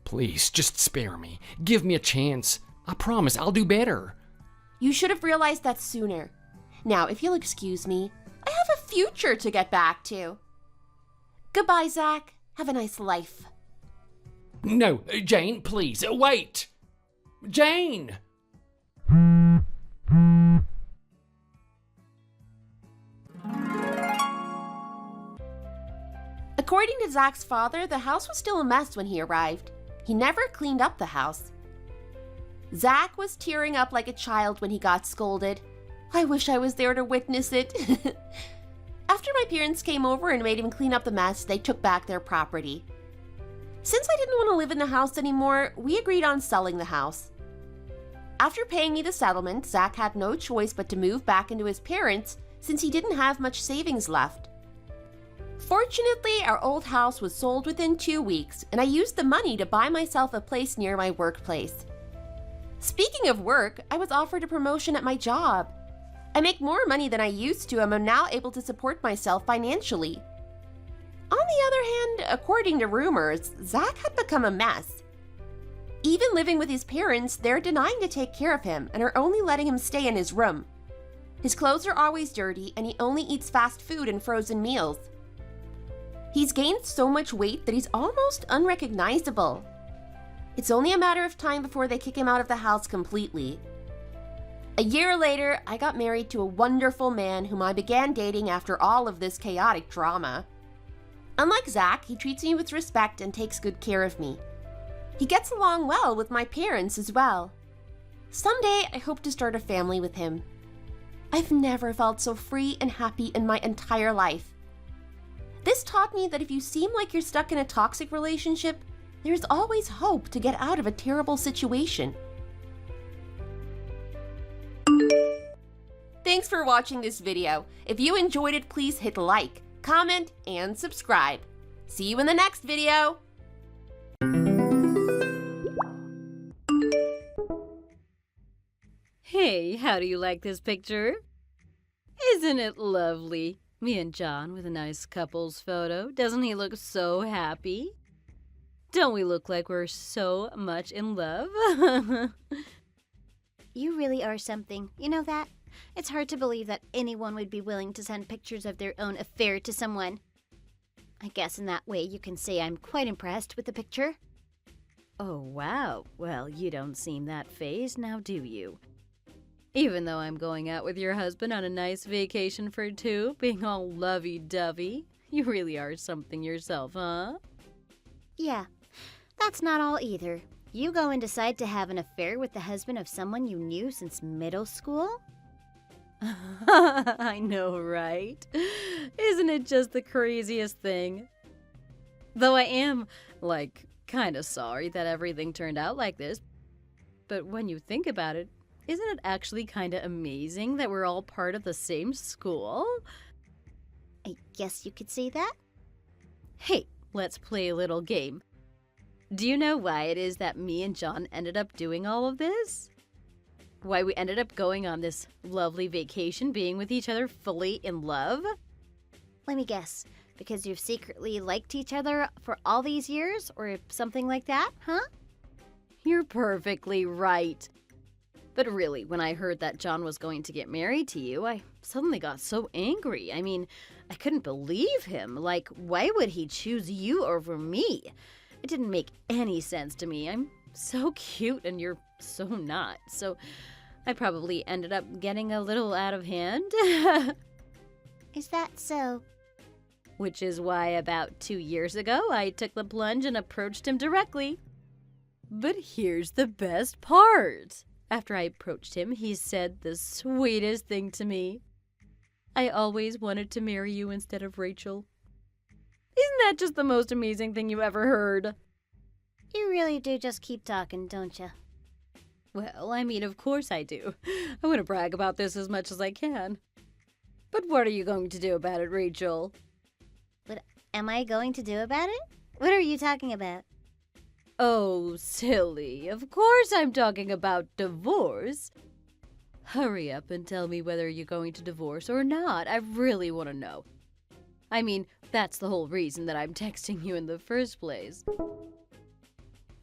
Please, just spare me. Give me a chance. I promise I'll do better. You should have realized that sooner. Now, if you'll excuse me, I have a future to get back to. Goodbye, Zach. Have a nice life. No, Jane, please, wait! Jane! According to Zach's father, the house was still a mess when he arrived. He never cleaned up the house. Zach was tearing up like a child when he got scolded. I wish I was there to witness it. After my parents came over and made him clean up the mess, they took back their property. Since I didn't want to live in the house anymore, we agreed on selling the house. After paying me the settlement, Zach had no choice but to move back into his parents since he didn't have much savings left. Fortunately, our old house was sold within 2 weeks, and I used the money to buy myself a place near my workplace. Speaking of work, I was offered a promotion at my job. I make more money than I used to and am now able to support myself financially. On the other hand, according to rumors, Zach had become a mess. Even living with his parents, they're denying to take care of him and are only letting him stay in his room. His clothes are always dirty and he only eats fast food and frozen meals. He's gained so much weight that he's almost unrecognizable. It's only a matter of time before they kick him out of the house completely. A year later, I got married to a wonderful man whom I began dating after all of this chaotic drama. Unlike Zach, he treats me with respect and takes good care of me. He gets along well with my parents as well. Someday, I hope to start a family with him. I've never felt so free and happy in my entire life. This taught me that if you seem like you're stuck in a toxic relationship, there's always hope to get out of a terrible situation. Thanks for watching this video. If you enjoyed it, please hit like, comment, and subscribe. See you in the next video. Hey, how do you like this picture? Isn't it lovely? Me and John with a nice couples photo. Doesn't he look so happy? Don't we look like we're so much in love? You really are something. You know that? It's hard to believe that anyone would be willing to send pictures of their own affair to someone. I guess in that way you can say I'm quite impressed with the picture. Oh, wow. Well, you don't seem that fazed now, do you? Even though I'm going out with your husband on a nice vacation for two, being all lovey-dovey, you really are something yourself, huh? Yeah, that's not all either. You go and decide to have an affair with the husband of someone you knew since middle school? I know, right? Isn't it just the craziest thing? Though I am, kind of sorry that everything turned out like this. But when you think about it, isn't it actually kind of amazing that we're all part of the same school? I guess you could say that. Hey, let's play a little game. Do you know why it is that me and John ended up doing all of this? Why we ended up going on this lovely vacation, being with each other fully in love? Let me guess. Because you've secretly liked each other for all these years? Or something like that, huh? You're perfectly right. But really, when I heard that John was going to get married to you, I suddenly got so angry. I mean, I couldn't believe him. Why would he choose you over me? It didn't make any sense to me. I'm so cute and you're so not. So I probably ended up getting a little out of hand. Is that so? Which is why about 2 years ago, I took the plunge and approached him directly. But here's the best part. After I approached him, he said the sweetest thing to me. I always wanted to marry you instead of Rachel. Isn't that just the most amazing thing you ever heard? You really do just keep talking, don't you? Well, I mean, of course I do. I want to brag about this as much as I can. But what are you going to do about it, Rachel? What am I going to do about it? What are you talking about? Oh, silly. Of course I'm talking about divorce. Hurry up and tell me whether you're going to divorce or not. I really want to know. I mean, that's the whole reason that I'm texting you in the first place.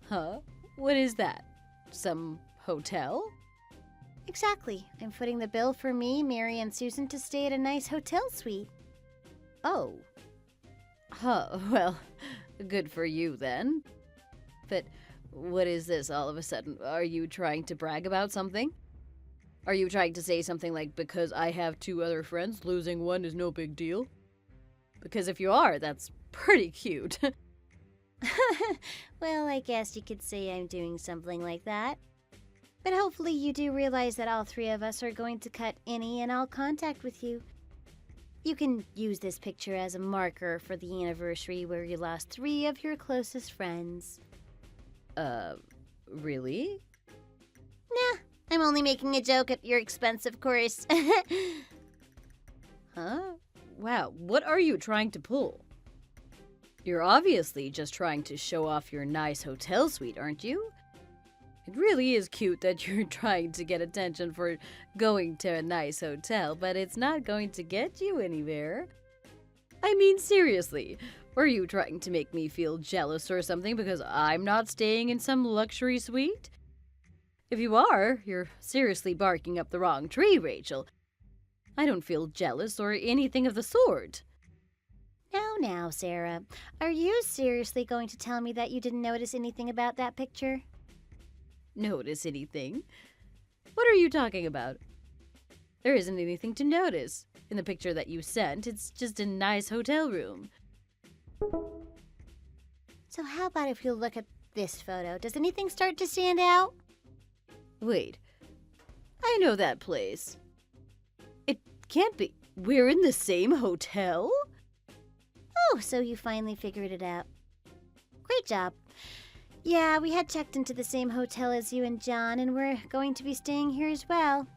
Huh? What is that? Some hotel? Exactly. I'm footing the bill for me, Mary, and Susan to stay at a nice hotel suite. Oh. Huh, well, good for you then. But what is this all of a sudden? Are you trying to brag about something? Are you trying to say something like, because I have 2 other friends, losing one is no big deal? Because if you are, that's pretty cute. Well, I guess you could say I'm doing something like that. But hopefully you do realize that all 3 of us are going to cut any and all contact with you. You can use this picture as a marker for the anniversary where you lost 3 of your closest friends. Really? Nah, I'm only making a joke at your expense, of course. Huh? Wow, what are you trying to pull? You're obviously just trying to show off your nice hotel suite, aren't you? It really is cute that you're trying to get attention for going to a nice hotel, but it's not going to get you anywhere. I mean, seriously, are you trying to make me feel jealous or something because I'm not staying in some luxury suite? If you are, you're seriously barking up the wrong tree, Rachel. I don't feel jealous or anything of the sort. Now, Sarah, are you seriously going to tell me that you didn't notice anything about that picture? Notice anything? What are you talking about? There isn't anything to notice. In the picture that you sent, it's just a nice hotel room. So how about if you look at this photo? Does anything start to stand out? Wait, I know that place. It can't be. We're in the same hotel? Oh, so you finally figured it out. Great job. Yeah, we had checked into the same hotel as you and John, and we're going to be staying here as well.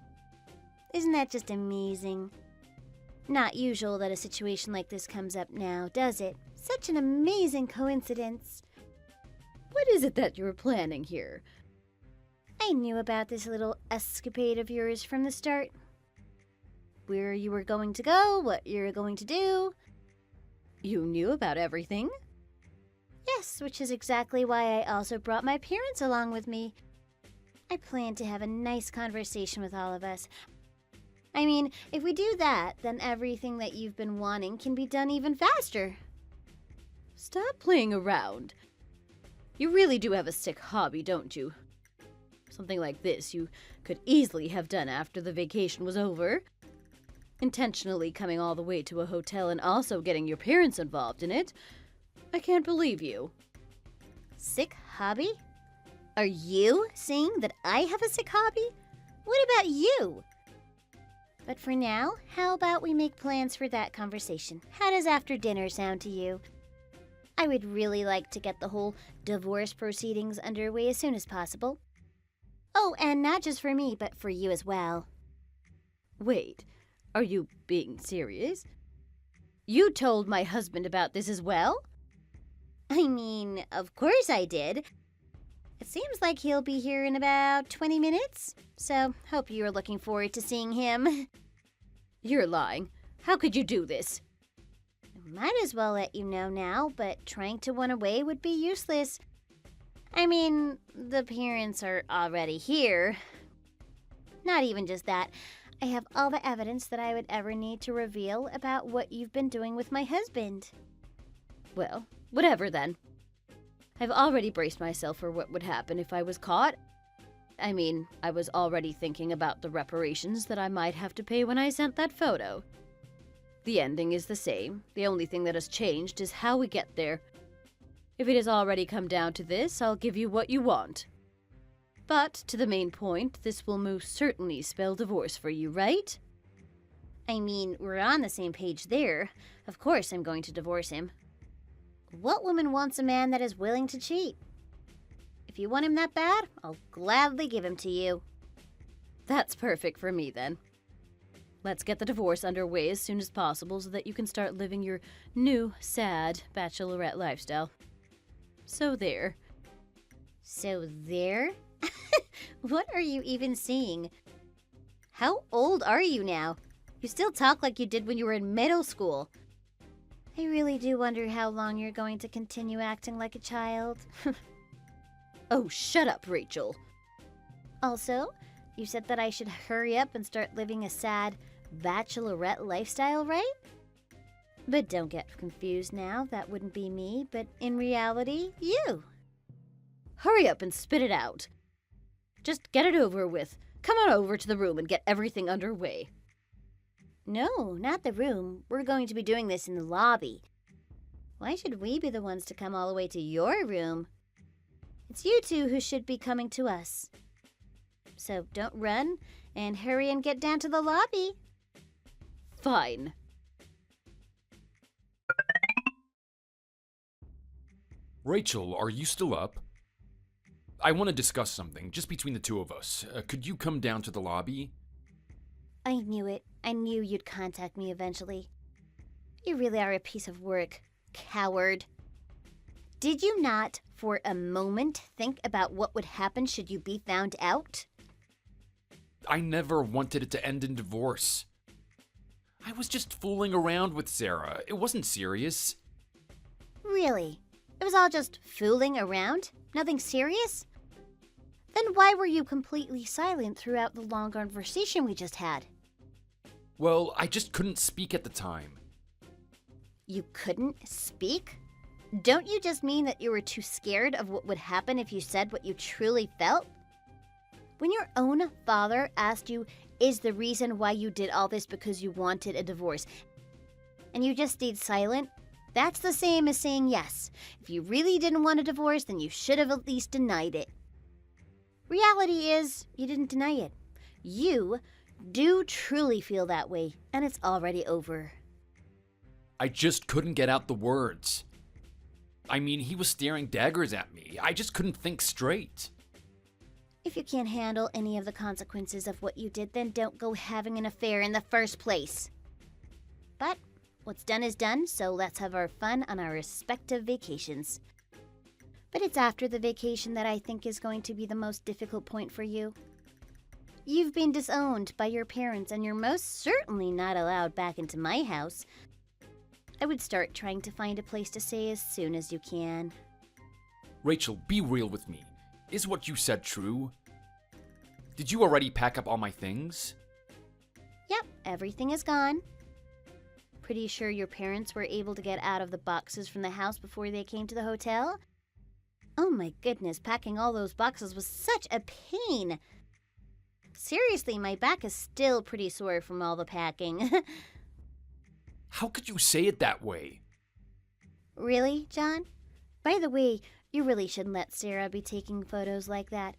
Isn't that just amazing? Not usual that a situation like this comes up now, does it? Such an amazing coincidence. What is it that you're planning here? I knew about this little escapade of yours from the start. Where you were going to go, what you were going to do. You knew about everything? Yes, which is exactly why I also brought my parents along with me. I planned to have a nice conversation with all of us. I mean, if we do that, then everything that you've been wanting can be done even faster. Stop playing around. You really do have a sick hobby, don't you? Something like this you could easily have done after the vacation was over. Intentionally coming all the way to a hotel and also getting your parents involved in it. I can't believe you. Sick hobby? Are you saying that I have a sick hobby? What about you? But for now, how about we make plans for that conversation? How does after dinner sound to you? I would really like to get the whole divorce proceedings underway as soon as possible. Oh, and not just for me, but for you as well. Wait, are you being serious? You told my husband about this as well? I mean, of course I did. It seems like he'll be here in about 20 minutes, so hope you're looking forward to seeing him. You're lying. How could you do this? Might as well let you know now, but trying to run away would be useless. I mean, the parents are already here. Not even just that. I have all the evidence that I would ever need to reveal about what you've been doing with my husband. Well, whatever then. I've already braced myself for what would happen if I was caught. I mean, I was already thinking about the reparations that I might have to pay when I sent that photo. The ending is the same. The only thing that has changed is how we get there. If it has already come down to this, I'll give you what you want. But, to the main point, this will most certainly spell divorce for you, right? I mean, we're on the same page there. Of course I'm going to divorce him. What woman wants a man that is willing to cheat? If you want him that bad, I'll gladly give him to you. That's perfect for me, then. Let's get the divorce underway as soon as possible so that you can start living your new, sad bachelorette lifestyle. So there. So there? What are you even seeing? How old are you now? You still talk like you did when you were in middle school. I really do wonder how long you're going to continue acting like a child. Oh, shut up, Rachel. Also, you said that I should hurry up and start living a sad bachelorette lifestyle, right? But don't get confused now, that wouldn't be me, but in reality, you. Hurry up and spit it out. Just get it over with. Come on over to the room and get everything underway. No, not the room. We're going to be doing this in the lobby. Why should we be the ones to come all the way to your room? It's you two who should be coming to us. So don't run, and hurry and get down to the lobby. Fine. Rachel, are you still up? I want to discuss something, just between the two of us. Could you come down to the lobby? I knew it. I knew you'd contact me eventually. You really are a piece of work, coward. Did you not, for a moment, think about what would happen should you be found out? I never wanted it to end in divorce. I was just fooling around with Sarah. It wasn't serious. Really? It was all just fooling around? Nothing serious? Then why were you completely silent throughout the long conversation we just had? Well, I just couldn't speak at the time. You couldn't speak? Don't you just mean that you were too scared of what would happen if you said what you truly felt? When your own father asked you, is the reason why you did all this because you wanted a divorce, and you just stayed silent, that's the same as saying yes. If you really didn't want a divorce, then you should have at least denied it. Reality is, you didn't deny it. You do truly feel that way, and it's already over. I just couldn't get out the words. I mean, he was staring daggers at me. I just couldn't think straight. If you can't handle any of the consequences of what you did, then don't go having an affair in the first place. But what's done is done, so let's have our fun on our respective vacations. But it's after the vacation that I think is going to be the most difficult point for you. You've been disowned by your parents, and you're most certainly not allowed back into my house. I would start trying to find a place to stay as soon as you can. Rachel, be real with me. Is what you said true? Did you already pack up all my things? Yep, everything is gone. Pretty sure your parents were able to get out of the boxes from the house before they came to the hotel? Oh my goodness, packing all those boxes was such a pain. Seriously, my back is still pretty sore from all the packing. How could you say it that way? Really, John? By the way, you really shouldn't let Sarah be taking photos like that.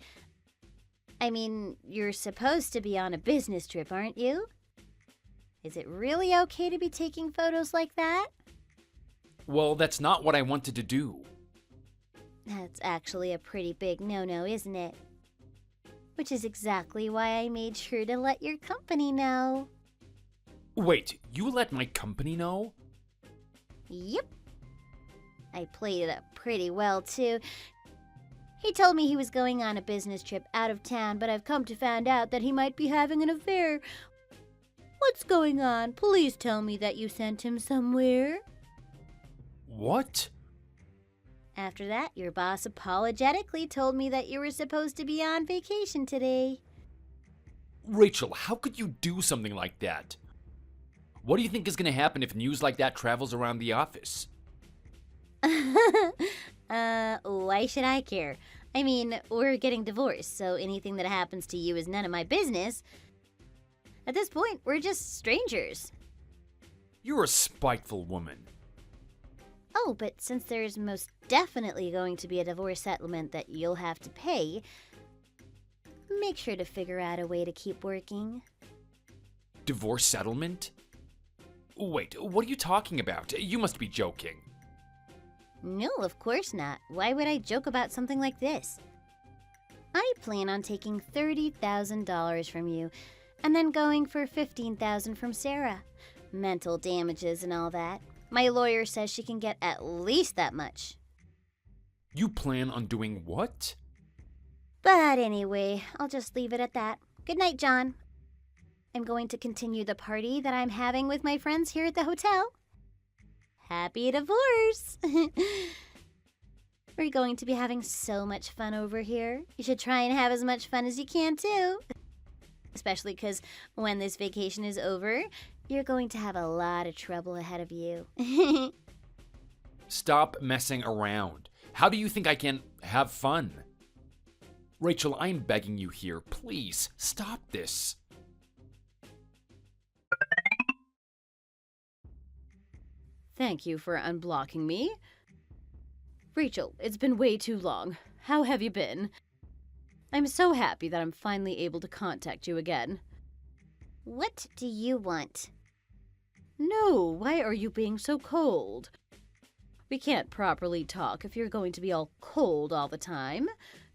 I mean, you're supposed to be on a business trip, aren't you? Is it really okay to be taking photos like that? Well, that's not what I wanted to do. That's actually a pretty big no-no, isn't it? Which is exactly why I made sure to let your company know. Wait, you let my company know? Yep. I played it up pretty well, too. He told me he was going on a business trip out of town, but I've come to find out that he might be having an affair. What's going on? Please tell me that you sent him somewhere. What? After that, your boss apologetically told me that you were supposed to be on vacation today. Rachel, how could you do something like that? What do you think is going to happen if news like that travels around the office? Why should I care? I mean, we're getting divorced, so anything that happens to you is none of my business. At this point, we're just strangers. You're a spiteful woman. Oh, but since there's most definitely going to be a divorce settlement that you'll have to pay, make sure to figure out a way to keep working. Divorce settlement? Wait, what are you talking about? You must be joking. No, of course not. Why would I joke about something like this? I plan on taking $30,000 from you, and then going for $15,000 from Sarah. Mental damages and all that. My lawyer says she can get at least that much. You plan on doing what? But anyway, I'll just leave it at that. Good night, John. I'm going to continue the party that I'm having with my friends here at the hotel. Happy divorce! We're going to be having so much fun over here. You should try and have as much fun as you can, too. Especially because when this vacation is over, you're going to have a lot of trouble ahead of you. Stop messing around. How do you think I can have fun? Rachel, I'm begging you here. Please, stop this. Thank you for unblocking me. Rachel, it's been way too long. How have you been? I'm so happy that I'm finally able to contact you again. What do you want? No, why are you being so cold? We can't properly talk if you're going to be all cold all the time.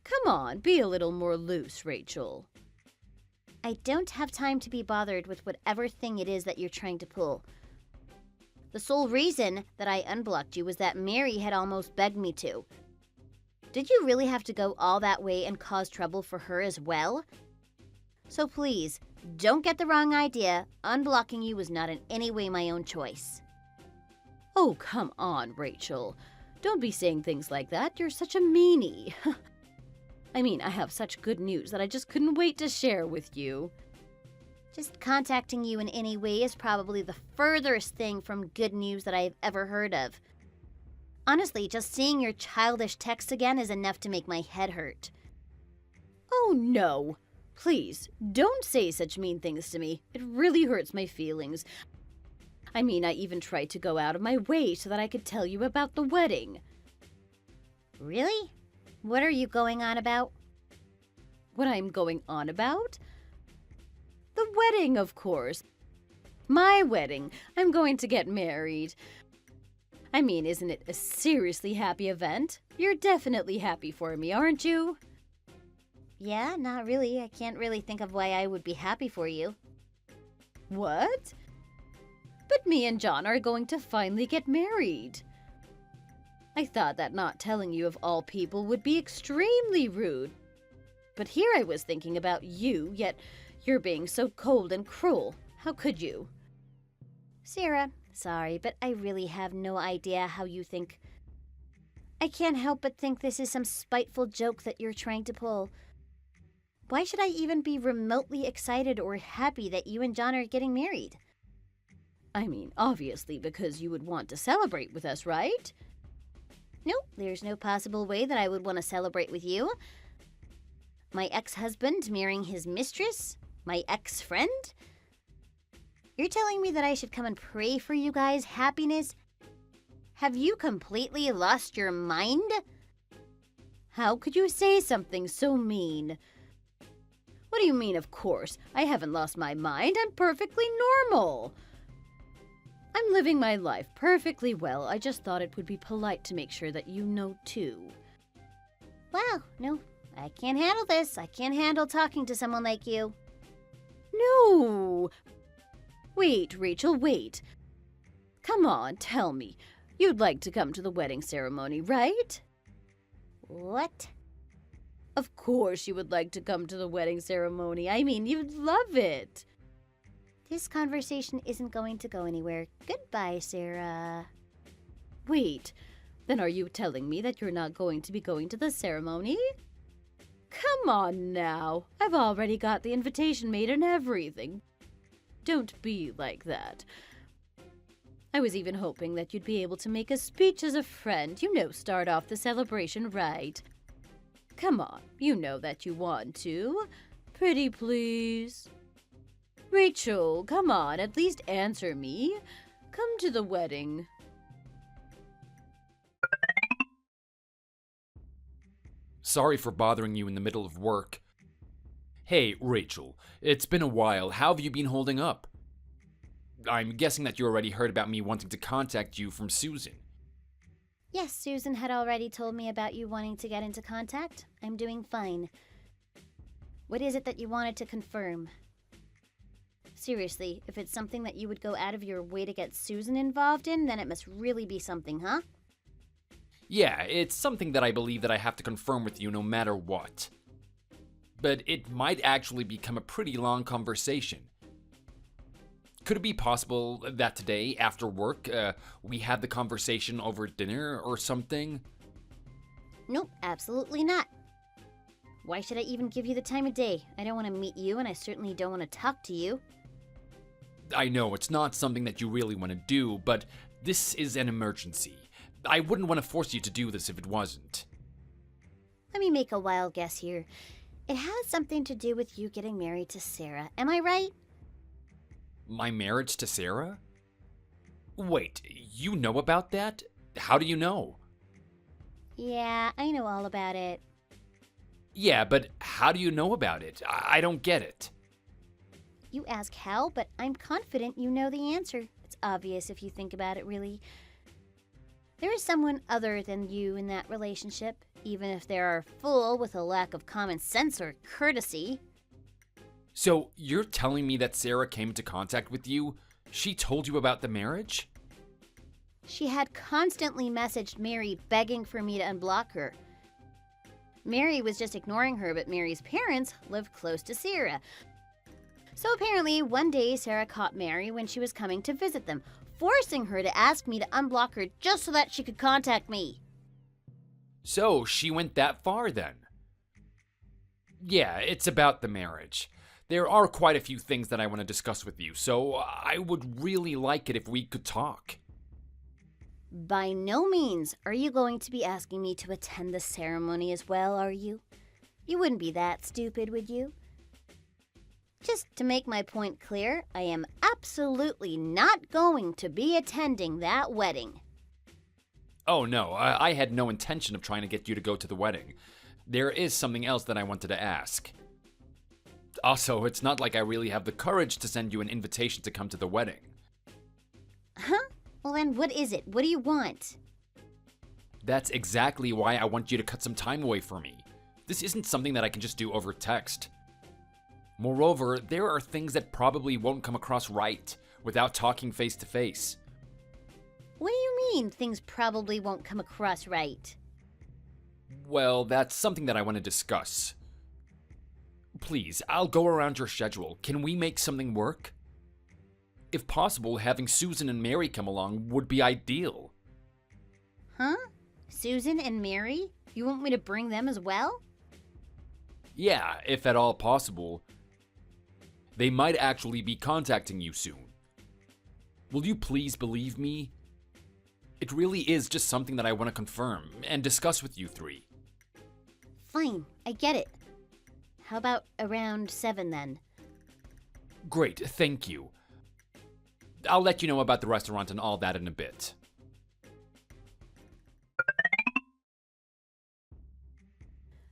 Come on, be a little more loose, Rachel. I don't have time to be bothered with whatever thing it is that you're trying to pull. The sole reason that I unblocked you was that Mary had almost begged me to. Did you really have to go all that way and cause trouble for her as well? So please, don't get the wrong idea. Unblocking you was not in any way my own choice. Oh, come on, Rachel. Don't be saying things like that. You're such a meanie. I mean, I have such good news that I just couldn't wait to share with you. Just contacting you in any way is probably the furthest thing from good news that I've ever heard of. Honestly, just seeing your childish text again is enough to make my head hurt. Oh, no. Please, don't say such mean things to me. It really hurts my feelings. I mean, I even tried to go out of my way so that I could tell you about the wedding. Really? What are you going on about? What I'm going on about? The wedding, of course. My wedding. I'm going to get married. I mean, isn't it a seriously happy event? You're definitely happy for me, aren't you? Yeah, not really. I can't really think of why I would be happy for you. What? But me and John are going to finally get married. I thought that not telling you of all people would be extremely rude. But here I was thinking about you, yet you're being so cold and cruel. How could you? Sarah, sorry, but I really have no idea how you think. I can't help but think this is some spiteful joke that you're trying to pull. Why should I even be remotely excited or happy that you and John are getting married? I mean, obviously because you would want to celebrate with us, right? Nope, there's no possible way that I would want to celebrate with you. My ex-husband marrying his mistress? My ex-friend? You're telling me that I should come and pray for you guys' happiness? Have you completely lost your mind? How could you say something so mean? What do you mean, of course? I haven't lost my mind. I'm perfectly normal. I'm living my life perfectly well. I just thought it would be polite to make sure that you know, too. Wow, no, I can't handle this. I can't handle talking to someone like you. No! Wait, Rachel, wait. Come on, tell me. You'd like to come to the wedding ceremony, right? What? Of course you would like to come to the wedding ceremony. I mean, you'd love it. This conversation isn't going to go anywhere. Goodbye, Sarah. Wait, then are you telling me that you're not going to be going to the ceremony? Come on now. I've already got the invitation made and everything. Don't be like that. I was even hoping that you'd be able to make a speech as a friend. You know, start off the celebration right. Come on, you know that you want to. Pretty please. Rachel, come on, at least answer me. Come to the wedding. Sorry for bothering you in the middle of work. Hey, Rachel, it's been a while. How have you been holding up? I'm guessing that you already heard about me wanting to contact you from Susan. Yes, Susan had already told me about you wanting to get into contact. I'm doing fine. What is it that you wanted to confirm? Seriously, if it's something that you would go out of your way to get Susan involved in, then it must really be something, huh? Yeah, it's something that I believe that I have to confirm with you no matter what. But it might actually become a pretty long conversation. Could it be possible that today, after work, we had the conversation over dinner or something? Nope, absolutely not. Why should I even give you the time of day? I don't want to meet you, and I certainly don't want to talk to you. I know it's not something that you really want to do, but this is an emergency. I wouldn't want to force you to do this if it wasn't. Let me make a wild guess here. It has something to do with you getting married to Sarah. Am I right? My marriage to Sarah? Wait, you know about that? How do you know? Yeah, I know all about it. Yeah, but how do you know about it? I don't get it. You ask how, but I'm confident you know the answer. It's obvious if you think about it, really. There is someone other than you in that relationship, even if they are a fool with a lack of common sense or courtesy. So, you're telling me that Sarah came into contact with you? She told you about the marriage? She had constantly messaged Mary begging for me to unblock her. Mary was just ignoring her, but Mary's parents lived close to Sarah. So apparently, one day Sarah caught Mary when she was coming to visit them, forcing her to ask me to unblock her just so that she could contact me. So, she went that far then? Yeah, it's about the marriage. There are quite a few things that I want to discuss with you, so I would really like it if we could talk. By no means are you going to be asking me to attend the ceremony as well, are you? You wouldn't be that stupid, would you? Just to make my point clear, I am absolutely not going to be attending that wedding. Oh no, I had no intention of trying to get you to go to the wedding. There is something else that I wanted to ask. Also, it's not like I really have the courage to send you an invitation to come to the wedding. Huh? Well then, what is it? What do you want? That's exactly why I want you to cut some time away from me. This isn't something that I can just do over text. Moreover, there are things that probably won't come across right without talking face to face. What do you mean, things probably won't come across right? Well, that's something that I want to discuss. Please, I'll go around your schedule. Can we make something work? If possible, having Susan and Mary come along would be ideal. Huh? Susan and Mary? You want me to bring them as well? Yeah, if at all possible. They might actually be contacting you soon. Will you please believe me? It really is just something that I want to confirm and discuss with you three. Fine, I get it. How about around 7 then? Great, thank you. I'll let you know about the restaurant and all that in a bit.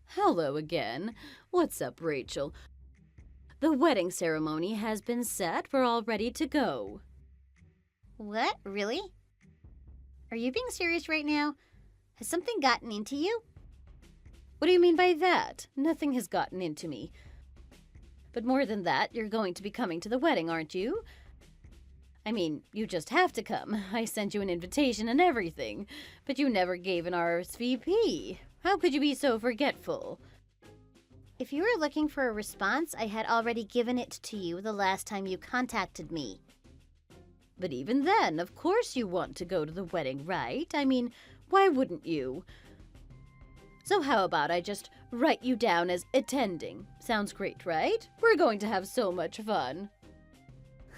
Hello again. What's up, Rachel? The wedding ceremony has been set. We're all ready to go. What? Really? Are you being serious right now? Has something gotten into you? What do you mean by that? Nothing has gotten into me. But more than that, you're going to be coming to the wedding, aren't you? I mean, you just have to come. I sent you an invitation and everything, but you never gave an RSVP. How could you be so forgetful? If you were looking for a response, I had already given it to you the last time you contacted me. But even then, of course you want to go to the wedding, right? I mean, why wouldn't you? So how about I just write you down as attending? Sounds great, right? We're going to have so much fun.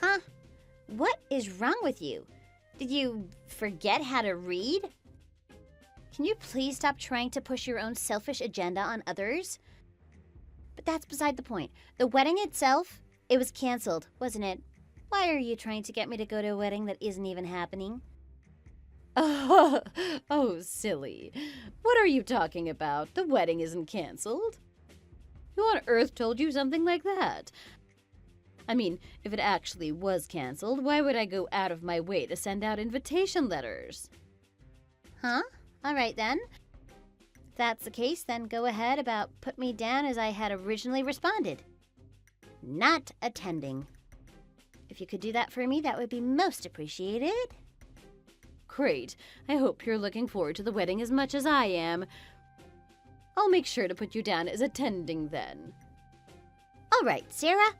Huh? What is wrong with you? Did you forget how to read? Can you please stop trying to push your own selfish agenda on others? But that's beside the point. The wedding itself, it was canceled, wasn't it? Why are you trying to get me to go to a wedding that isn't even happening? Oh, silly. What are you talking about? The wedding isn't canceled. Who on earth told you something like that? I mean, if it actually was canceled, why would I go out of my way to send out invitation letters? Huh? All right then. If that's the case, then go ahead about put me down as I had originally responded. Not attending. If you could do that for me, that would be most appreciated. Great. I hope you're looking forward to the wedding as much as I am. I'll make sure to put you down as attending then. All right, Sarah.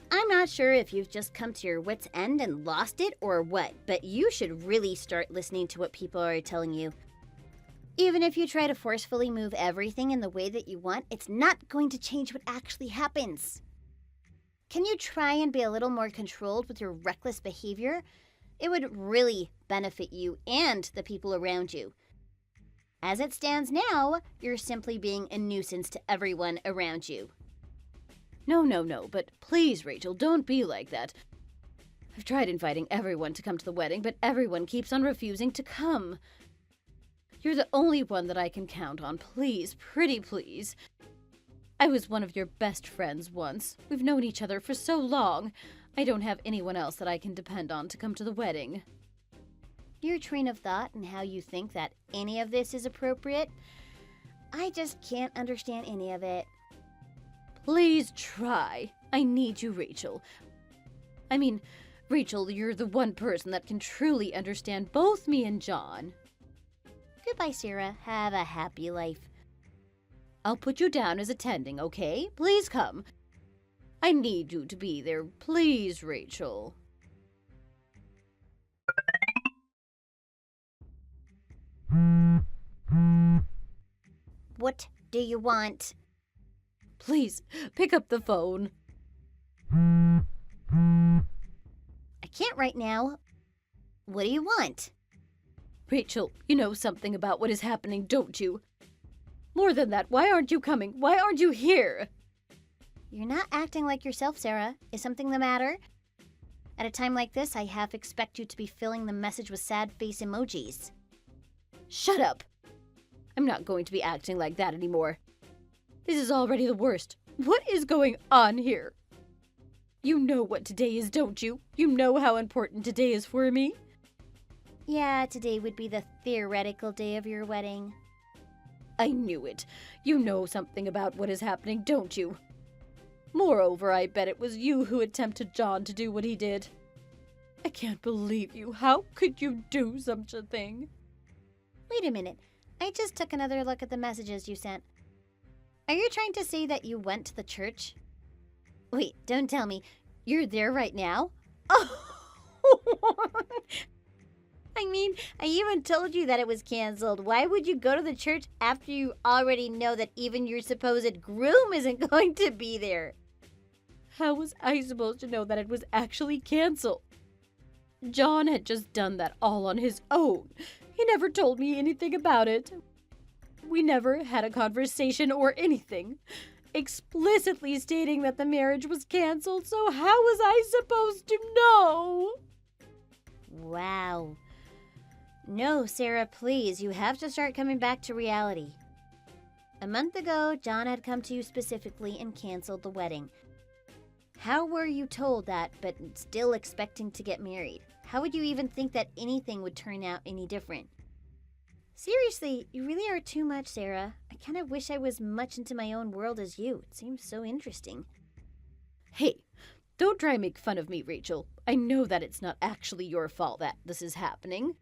I'm not sure if you've just come to your wit's end and lost it or what, but you should really start listening to what people are telling you. Even if you try to forcefully move everything in the way that you want, it's not going to change what actually happens. Can you try and be a little more controlled with your reckless behavior? It would really benefit you and the people around you. As it stands now, you're simply being a nuisance to everyone around you. No, but please, Rachel, don't be like that. I've tried inviting everyone to come to the wedding, but everyone keeps on refusing to come. You're the only one that I can count on. Please, pretty please. I was one of your best friends once. We've known each other for so long. I don't have anyone else that I can depend on to come to the wedding. Your train of thought and how you think that any of this is appropriate, I just can't understand any of it. Please try. I need you, Rachel. I mean, Rachel, you're the one person that can truly understand both me and John. Goodbye, Sarah. Have a happy life. I'll put you down as attending, okay? Please come. I need you to be there. Please, Rachel. What do you want? Please, pick up the phone. I can't right now. What do you want? Rachel, you know something about what is happening, don't you? More than that, why aren't you coming? Why aren't you here? You're not acting like yourself, Sarah. Is something the matter? At a time like this, I half expect you to be filling the message with sad face emojis. Shut up! I'm not going to be acting like that anymore. This is already the worst. What is going on here? You know what today is, don't you? You know how important today is for me? Yeah, today would be the theoretical day of your wedding. I knew it. You know something about what is happening, don't you? Moreover, I bet it was you who attempted John to do what he did. I can't believe you. How could you do such a thing? Wait a minute. I just took another look at the messages you sent. Are you trying to say that you went to the church? Wait, don't tell me. You're there right now? Oh! I mean, I even told you that it was canceled. Why would you go to the church after you already know that even your supposed groom isn't going to be there? How was I supposed to know that it was actually canceled? John had just done that all on his own. He never told me anything about it. We never had a conversation or anything, explicitly stating that the marriage was canceled, so how was I supposed to know? Wow. No, Sarah, please, you have to start coming back to reality. A month ago, John had come to you specifically and canceled the wedding. How were you told that, but still expecting to get married? How would you even think that anything would turn out any different? Seriously, you really are too much, Sarah. I kind of wish I was much into my own world as you. It seems so interesting. Hey, don't try and make fun of me, Rachel. I know that it's not actually your fault that this is happening.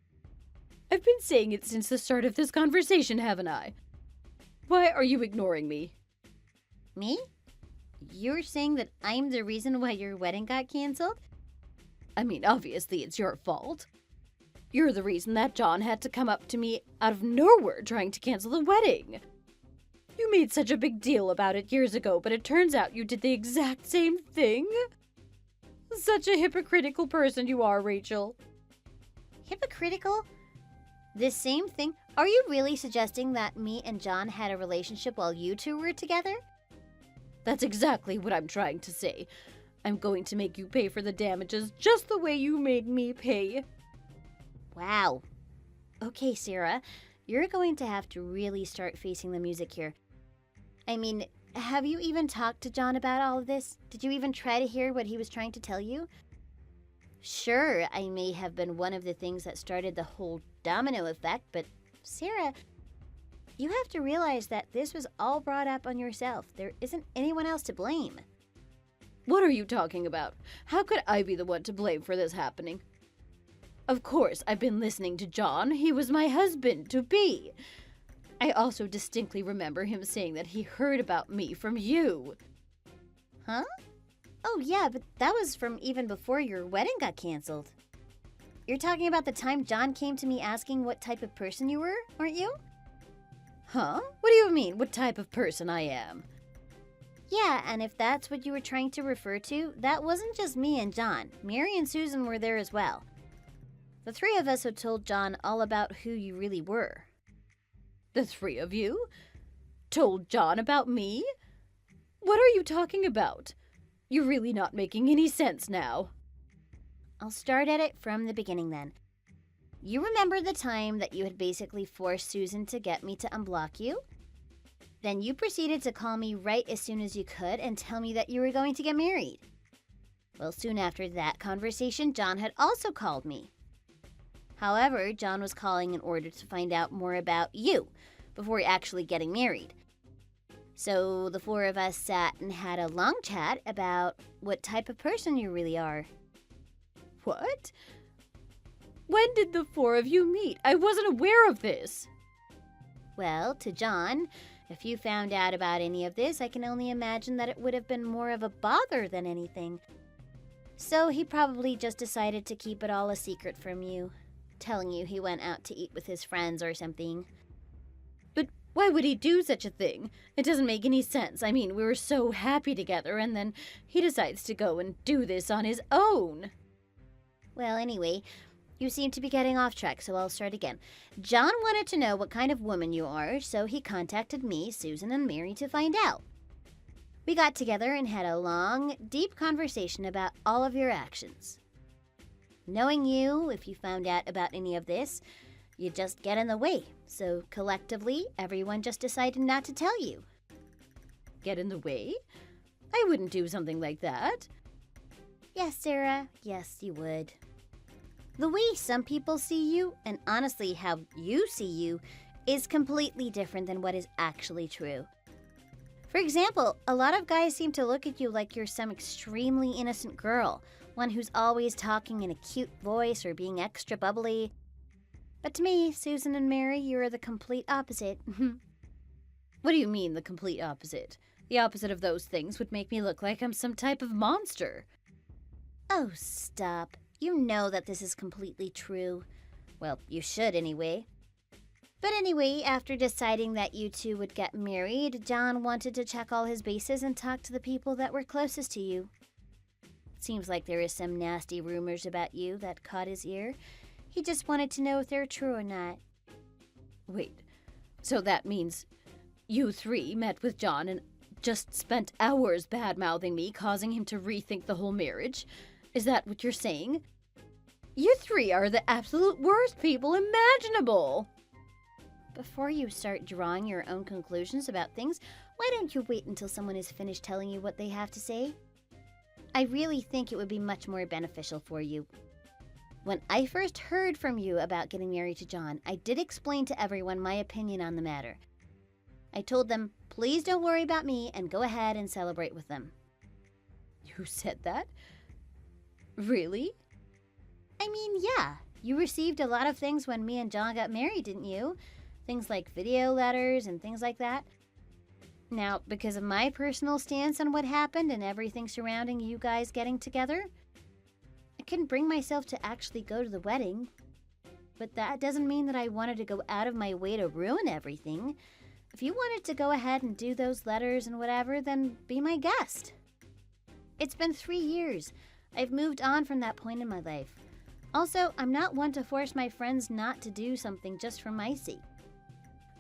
I've been saying it since the start of this conversation, haven't I? Why are you ignoring me? Me? You're saying that I'm the reason why your wedding got canceled? I mean, obviously it's your fault. You're the reason that John had to come up to me out of nowhere trying to cancel the wedding. You made such a big deal about it years ago, but it turns out you did the exact same thing. Such a hypocritical person you are, Rachel. Hypocritical? This same thing? Are you really suggesting that me and John had a relationship while you two were together? That's exactly what I'm trying to say. I'm going to make you pay for the damages just the way you made me pay. Wow. Okay, Sarah, you're going to have to really start facing the music here. I mean, have you even talked to John about all of this? Did you even try to hear what he was trying to tell you? Sure, I may have been one of the things that started the whole domino effect, but Sarah, you have to realize that this was all brought up on yourself. There isn't anyone else to blame. What are you talking about? How could I be the one to blame for this happening? Of course, I've been listening to John. He was my husband-to-be. I also distinctly remember him saying that he heard about me from you. Huh? Oh, yeah, but that was from even before your wedding got canceled. You're talking about the time John came to me asking what type of person you were, aren't you? Huh? What do you mean, what type of person I am? Yeah, and if that's what you were trying to refer to, that wasn't just me and John. Mary and Susan were there as well. The three of us had told John all about who you really were. The three of you? Told John about me? What are you talking about? You're really not making any sense now. I'll start at it from the beginning then. You remember the time that you had basically forced Susan to get me to unblock you? Then you proceeded to call me right as soon as you could and tell me that you were going to get married. Well, soon after that conversation, John had also called me. However, John was calling in order to find out more about you before actually getting married. So the four of us sat and had a long chat about what type of person you really are. What? When did the four of you meet? I wasn't aware of this. Well, to John, if you found out about any of this, I can only imagine that it would have been more of a bother than anything. So he probably just decided to keep it all a secret from you, telling you he went out to eat with his friends or something. But why would he do such a thing? It doesn't make any sense. I mean, we were so happy together, and then he decides to go and do this on his own. Well, anyway, you seem to be getting off track, so I'll start again. John wanted to know what kind of woman you are, so he contacted me, Susan, and Mary to find out. We got together and had a long, deep conversation about all of your actions. Knowing you, if you found out about any of this, you'd just get in the way. So collectively, everyone just decided not to tell you. Get in the way? I wouldn't do something like that. Yes, Sarah. Yes, you would. The way some people see you, and honestly how you see you, is completely different than what is actually true. For example, a lot of guys seem to look at you like you're some extremely innocent girl, one who's always talking in a cute voice or being extra bubbly. But to me, Susan and Mary, you're the complete opposite. What do you mean, the complete opposite? The opposite of those things would make me look like I'm some type of monster. Oh, stop. You know that this is completely true. Well, you should anyway. But anyway, after deciding that you two would get married, John wanted to check all his bases and talk to the people that were closest to you. Seems like there is some nasty rumors about you that caught his ear. He just wanted to know if they're true or not. Wait, so that means you three met with John and just spent hours bad-mouthing me, causing him to rethink the whole marriage? Is that what you're saying? You three are the absolute worst people imaginable! Before you start drawing your own conclusions about things, why don't you wait until someone is finished telling you what they have to say? I really think it would be much more beneficial for you. When I first heard from you about getting married to John, I did explain to everyone my opinion on the matter. I told them, please don't worry about me and go ahead and celebrate with them. You said that? Really? I mean, yeah. You received a lot of things when me and John got married, didn't you? Things like video letters and things like that. Now, because of my personal stance on what happened and everything surrounding you guys getting together, I couldn't bring myself to actually go to the wedding. But that doesn't mean that I wanted to go out of my way to ruin everything. If you wanted to go ahead and do those letters and whatever, then be my guest. It's been 3 years. I've moved on from that point in my life. Also, I'm not one to force my friends not to do something just for my sake.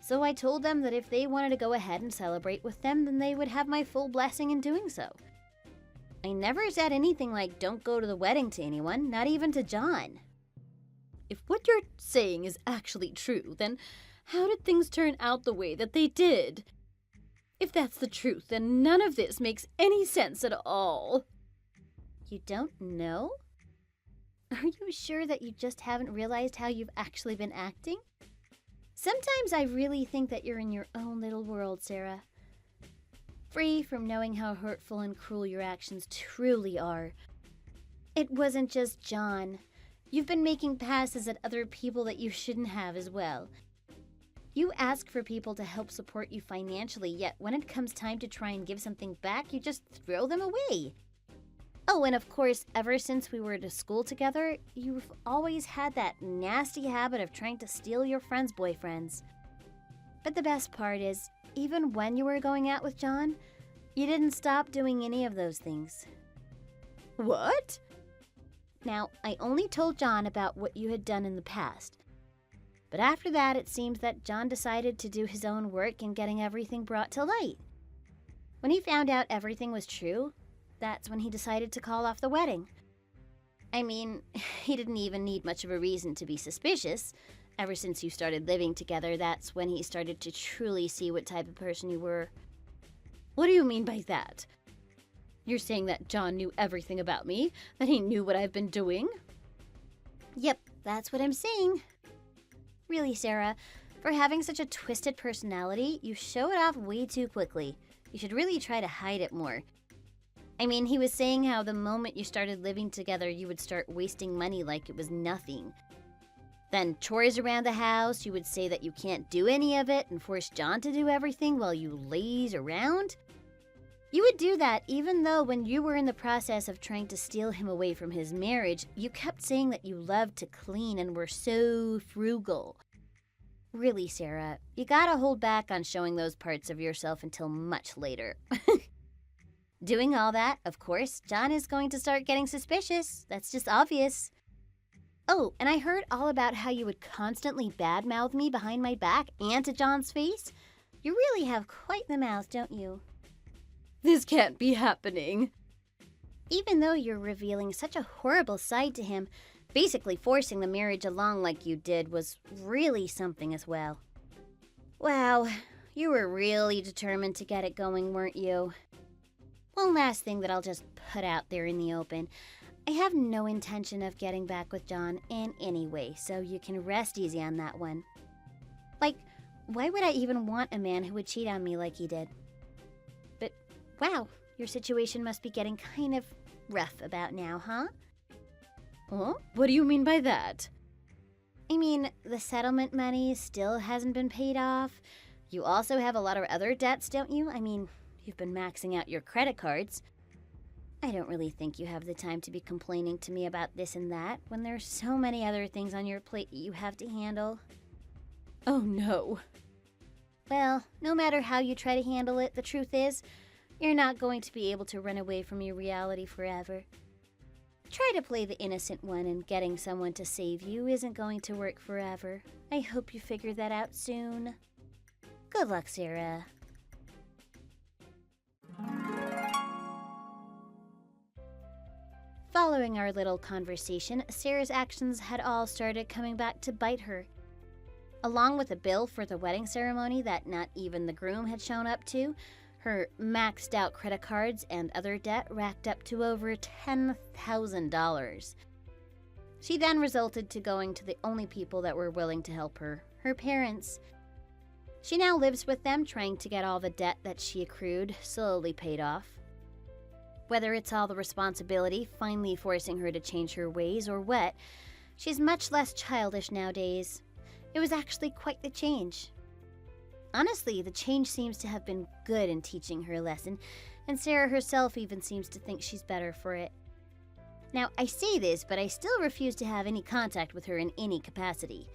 So I told them that if they wanted to go ahead and celebrate with them, then they would have my full blessing in doing so. I never said anything like, don't go to the wedding to anyone, not even to John. If what you're saying is actually true, then how did things turn out the way that they did? If that's the truth, then none of this makes any sense at all. You don't know? Are you sure that you just haven't realized how you've actually been acting? Sometimes I really think that you're in your own little world, Sarah. Free from knowing how hurtful and cruel your actions truly are. It wasn't just John. You've been making passes at other people that you shouldn't have as well. You ask for people to help support you financially, yet when it comes time to try and give something back, you just throw them away. Oh, and of course, ever since we were to school together, you've always had that nasty habit of trying to steal your friends' boyfriends. But the best part is, even when you were going out with John, you didn't stop doing any of those things. What? Now, I only told John about what you had done in the past. But after that, it seems that John decided to do his own work in getting everything brought to light. When he found out everything was true, that's when he decided to call off the wedding. I mean, he didn't even need much of a reason to be suspicious. Ever since you started living together, that's when he started to truly see what type of person you were. What do you mean by that? You're saying that John knew everything about me? That he knew what I've been doing? Yep, that's what I'm saying. Really, Sarah, for having such a twisted personality, you show it off way too quickly. You should really try to hide it more. I mean, he was saying how the moment you started living together, you would start wasting money like it was nothing. Then chores around the house, you would say that you can't do any of it and force John to do everything while you laze around. You would do that even though when you were in the process of trying to steal him away from his marriage, you kept saying that you loved to clean and were so frugal. Really, Sarah, you gotta hold back on showing those parts of yourself until much later. Doing all that, of course, John is going to start getting suspicious. That's just obvious. Oh, and I heard all about how you would constantly badmouth me behind my back and to John's face. You really have quite the mouth, don't you? This can't be happening. Even though you're revealing such a horrible side to him, basically forcing the marriage along like you did was really something as well. Wow, you were really determined to get it going, weren't you? One last thing that I'll just put out there in the open. I have no intention of getting back with John in any way, so you can rest easy on that one. Like, why would I even want a man who would cheat on me like he did? But, wow, your situation must be getting kind of rough about now, huh? Huh? What do you mean by that? I mean, the settlement money still hasn't been paid off. You also have a lot of other debts, don't you? I mean, you've been maxing out your credit cards. I don't really think you have the time to be complaining to me about this and that when there's so many other things on your plate you have to handle. Oh no. Well, no matter how you try to handle it, the truth is, you're not going to be able to run away from your reality forever. Try to play the innocent one, and getting someone to save you isn't going to work forever. I hope you figure that out soon. Good luck, Sarah. Following our little conversation, Sarah's actions had all started coming back to bite her. Along with a bill for the wedding ceremony that not even the groom had shown up to, her maxed out credit cards and other debt racked up to over $10,000. She then resulted to going to the only people that were willing to help her, her parents. She now lives with them, trying to get all the debt that she accrued slowly paid off. Whether it's all the responsibility finally forcing her to change her ways or what, she's much less childish nowadays. It was actually quite the change. Honestly, the change seems to have been good in teaching her a lesson, and Sarah herself even seems to think she's better for it. Now, I say this, but I still refuse to have any contact with her in any capacity.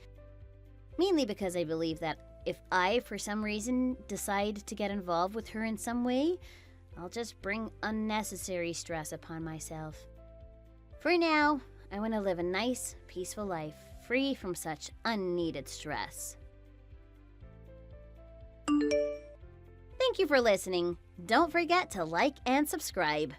Mainly because I believe that if I, for some reason, decide to get involved with her in some way, I'll just bring unnecessary stress upon myself. For now, I want to live a nice, peaceful life, free from such unneeded stress. Thank you for listening. Don't forget to like and subscribe.